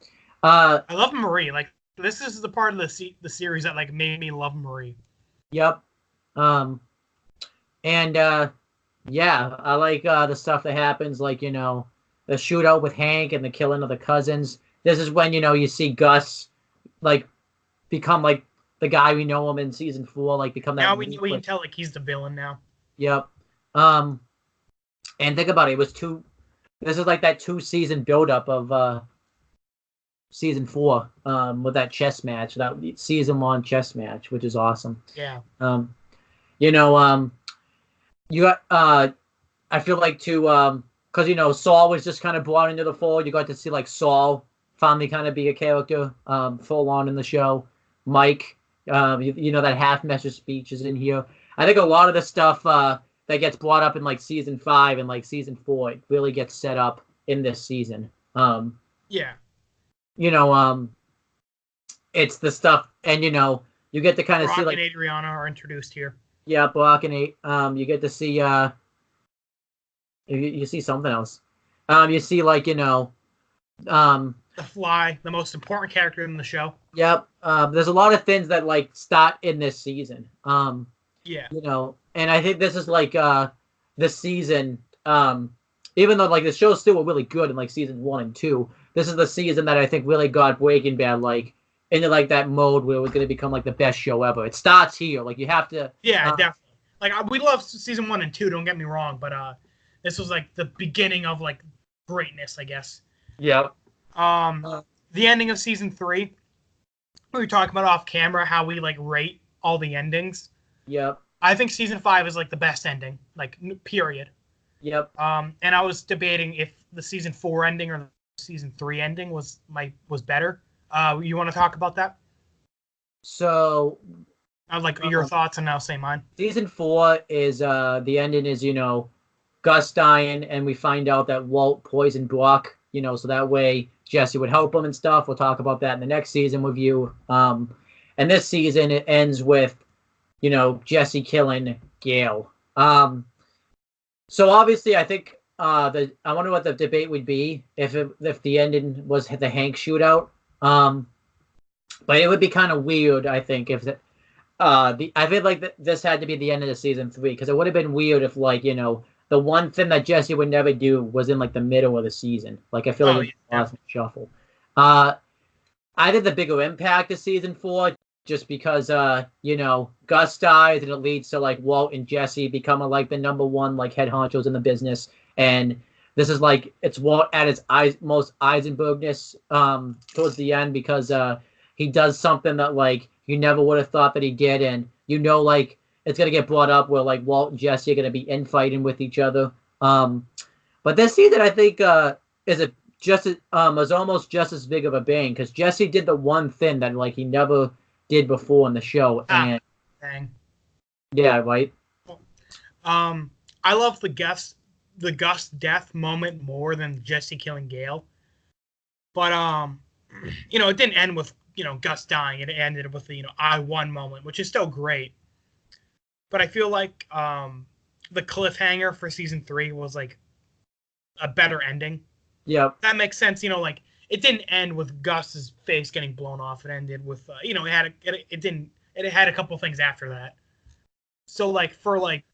I love Marie. Like this is the part of the series that like made me love Marie. Yep. I like the stuff that happens, like the shootout with Hank and the killing of the cousins. This is when you see Gus like become like the guy we know him in season 4, like become that. Now we can tell like he's the villain now. Yep. And think about it, it was two. This is like that 2-season buildup of season 4 with that chess match, that season 1 chess match, which is awesome. Yeah. You know, you got I feel like too, because you know Saul was just kind of brought into the fold. You got to see like Saul finally kind of be a character, full on in the show. Mike, you know that half measure speech is in here. I think a lot of the stuff that gets brought up in like season 5 and like season 4 it really gets set up in this season. Yeah. You know, it's the stuff, and you know, you get to kind of see like Brock and Adriana are introduced here. Yeah, Brock and you get to see you see something else. You see like, you know, the Fly, the most important character in the show. Yep. There's a lot of things that like start in this season. Yeah. You know, and I think this is like this season, even though like the shows still were really good in like season 1 and 2, this is the season that I think really got Breaking Bad like into like that mode where it was going to become like the best show ever. It starts here. Like you have to. Yeah, definitely. Like we love season 1 and 2. Don't get me wrong, but this was like the beginning of like greatness, I guess. Yep. The ending of season 3. We were talking about off camera how we like rate all the endings. Yep. I think season 5 is like the best ending, like period. Yep. And I was debating if the season 4 ending or the season 3 ending was better. You want to talk about that? So, I'd like your thoughts, and I'll say mine. Season 4 is the ending is, you know, Gus dying, and we find out that Walt poisoned Brock, you know, so that way Jesse would help him and stuff. We'll talk about that in the next season with you. And this season it ends with, you know, Jesse killing Gale. So obviously I think I wonder what the debate would be if the ending was the Hank shootout. But it would be kind of weird, I think, if I feel like this had to be the end of the season 3, because it would have been weird if, like, you know, the one thing that Jesse would never do was in like the middle of the season. Like I feel like it's an awesome shuffle. I did the bigger impact of season 4 just because you know, Gus dies and it leads to like Walt and Jesse becoming like the number 1 like head honchos in the business, and this is like it's Walt at his most Eisenbergness towards the end, because he does something that like you never would have thought that he did, and you know, like it's gonna get brought up where like Walt and Jesse are gonna be infighting with each other. But this season I think is almost just as big of a bang, because Jesse did the one thing that like he never did before in the show, and dang. Yeah, right. I love the Gus death moment more than Jesse killing Gale. But you know, it didn't end with, you know, Gus dying. It ended with the, you know, I won moment, which is still great. But I feel like the cliffhanger for season 3 was like a better ending. Yeah, that makes sense. You know, like it didn't end with Gus's face getting blown off. It ended with you know, it had a couple things after that. So like for like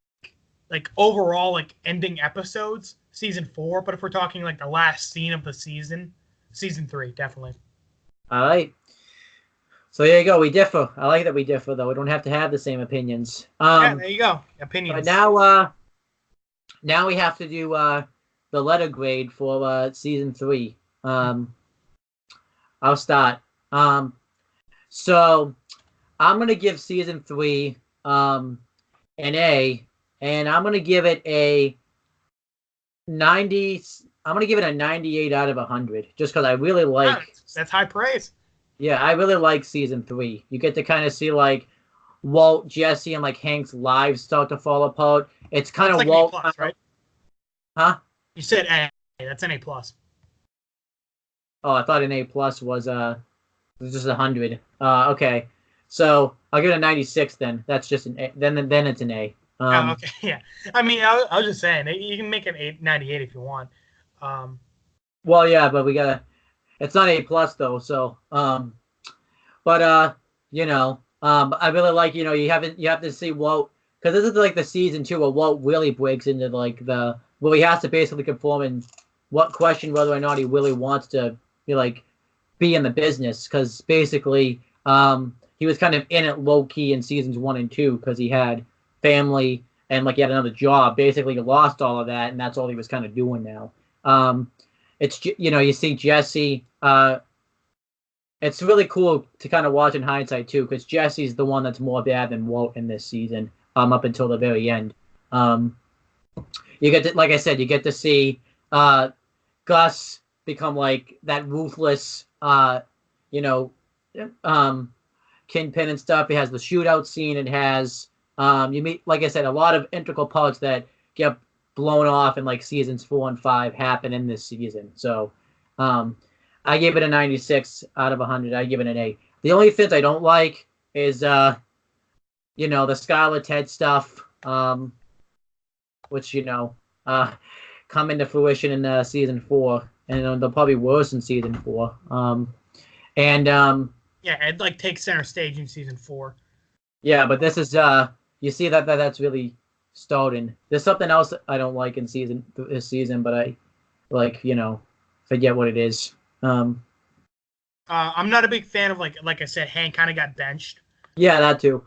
overall like ending episodes, season 4. But if we're talking like the last scene of the season 3 definitely. All right. So there you go. We differ. I like that we differ, though. We don't have to have the same opinions. Yeah, there you go. Opinions. But now we have to do the letter grade for season 3. I'll start. So I'm gonna give season 3 an A, and I'm gonna give it a 90. I'm gonna give it a 98 out of 100, just because I really like. That's high praise. Yeah, I really like season 3. You get to kind of see like Walt, Jesse, and like Hank's lives start to fall apart. It's kind of like Walt, an A+, right? Huh? You said A. That's an A+. Oh, I thought an A+ was just 100. Okay, so I'll give it a 96 then. That's just an A. Then it's an A. Okay, yeah. I mean, I was just saying you can make an 98 if you want. Well, yeah, but we gotta. It's not A+ though, so but you know, I really like, you know, you have to see Walt, because this is like the season 2 where Walt really breaks into like he has to basically conform and question whether or not he really wants to be in the business, because basically he was kind of in it low key in seasons 1 and 2 because he had family and like he had another job. Basically, he lost all of that, and that's all he was kind of doing now. It's you see Jesse. It's really cool to kind of watch in hindsight too, because Jesse's the one that's more bad than Walt in this season. Up until the very end. You get to, like I said, you get to see Gus become like that ruthless, kingpin and stuff. It has the shootout scene. It has you meet, like I said, a lot of integral parts that get blown off in like seasons 4 and 5 happen in this season. So I gave it a 96 out of 100. I give it an A. The only things I don't like is the Scarlet Ted stuff, which come into fruition in season 4, and they'll probably worse in season 4. Yeah, it like takes center stage in season 4. Yeah, but this is you see that's really stolen. There's something else I don't like in this season, but I forget what it is. I'm not a big fan of like I said, Hank kind of got benched. Yeah, that too.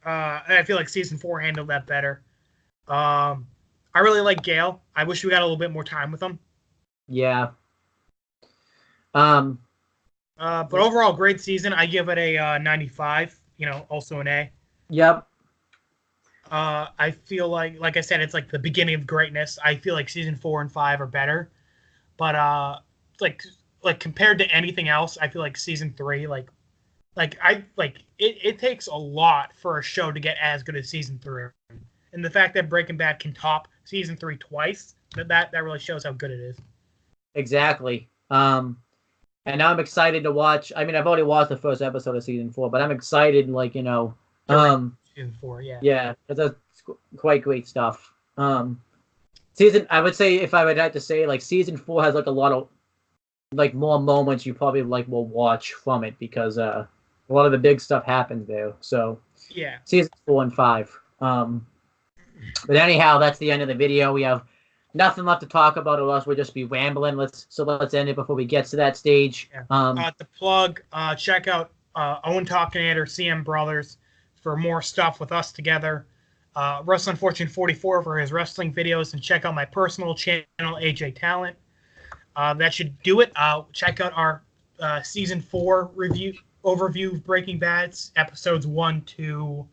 I feel like season 4 handled that better. I really like Gale. I wish we got a little bit more time with him. Yeah. But overall, great season. I give it a 95. Also an A. Yep. I feel like I said, it's like the beginning of greatness. I feel like season 4 and 5 are better, but like compared to anything else, I feel like season 3, it takes a lot for a show to get as good as season 3, and the fact that Breaking Bad can top season 3 twice, that really shows how good it is. Exactly. And now I'm excited to watch. I mean, I've already watched the first episode of season 4, but I'm excited, season 4, yeah. Yeah, that's quite great stuff. I would say, if I would have to say, like, season 4 has like a lot of like more moments you probably will watch from it, because a lot of the big stuff happens there. So yeah, season 4 and 5. But anyhow, that's the end of the video. We have nothing left to talk about, or else we'll just be rambling. Let's end it before we get to that stage. Yeah. To plug, check out Owen Talkinator, CM Brothers, for more stuff with us together. Wrestling Fortune 44 for his wrestling videos, and check out my personal channel, AJ Talent. That should do it. Check out our season 4 overview of Breaking Bad, episodes 1 to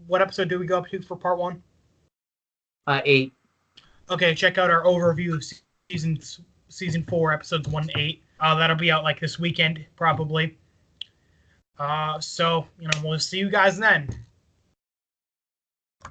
what episode do we go up to for part 1? 8. Okay, check out our overview of season 4, episodes 1 to 8. That'll be out like this weekend, probably. So we'll see you guys then.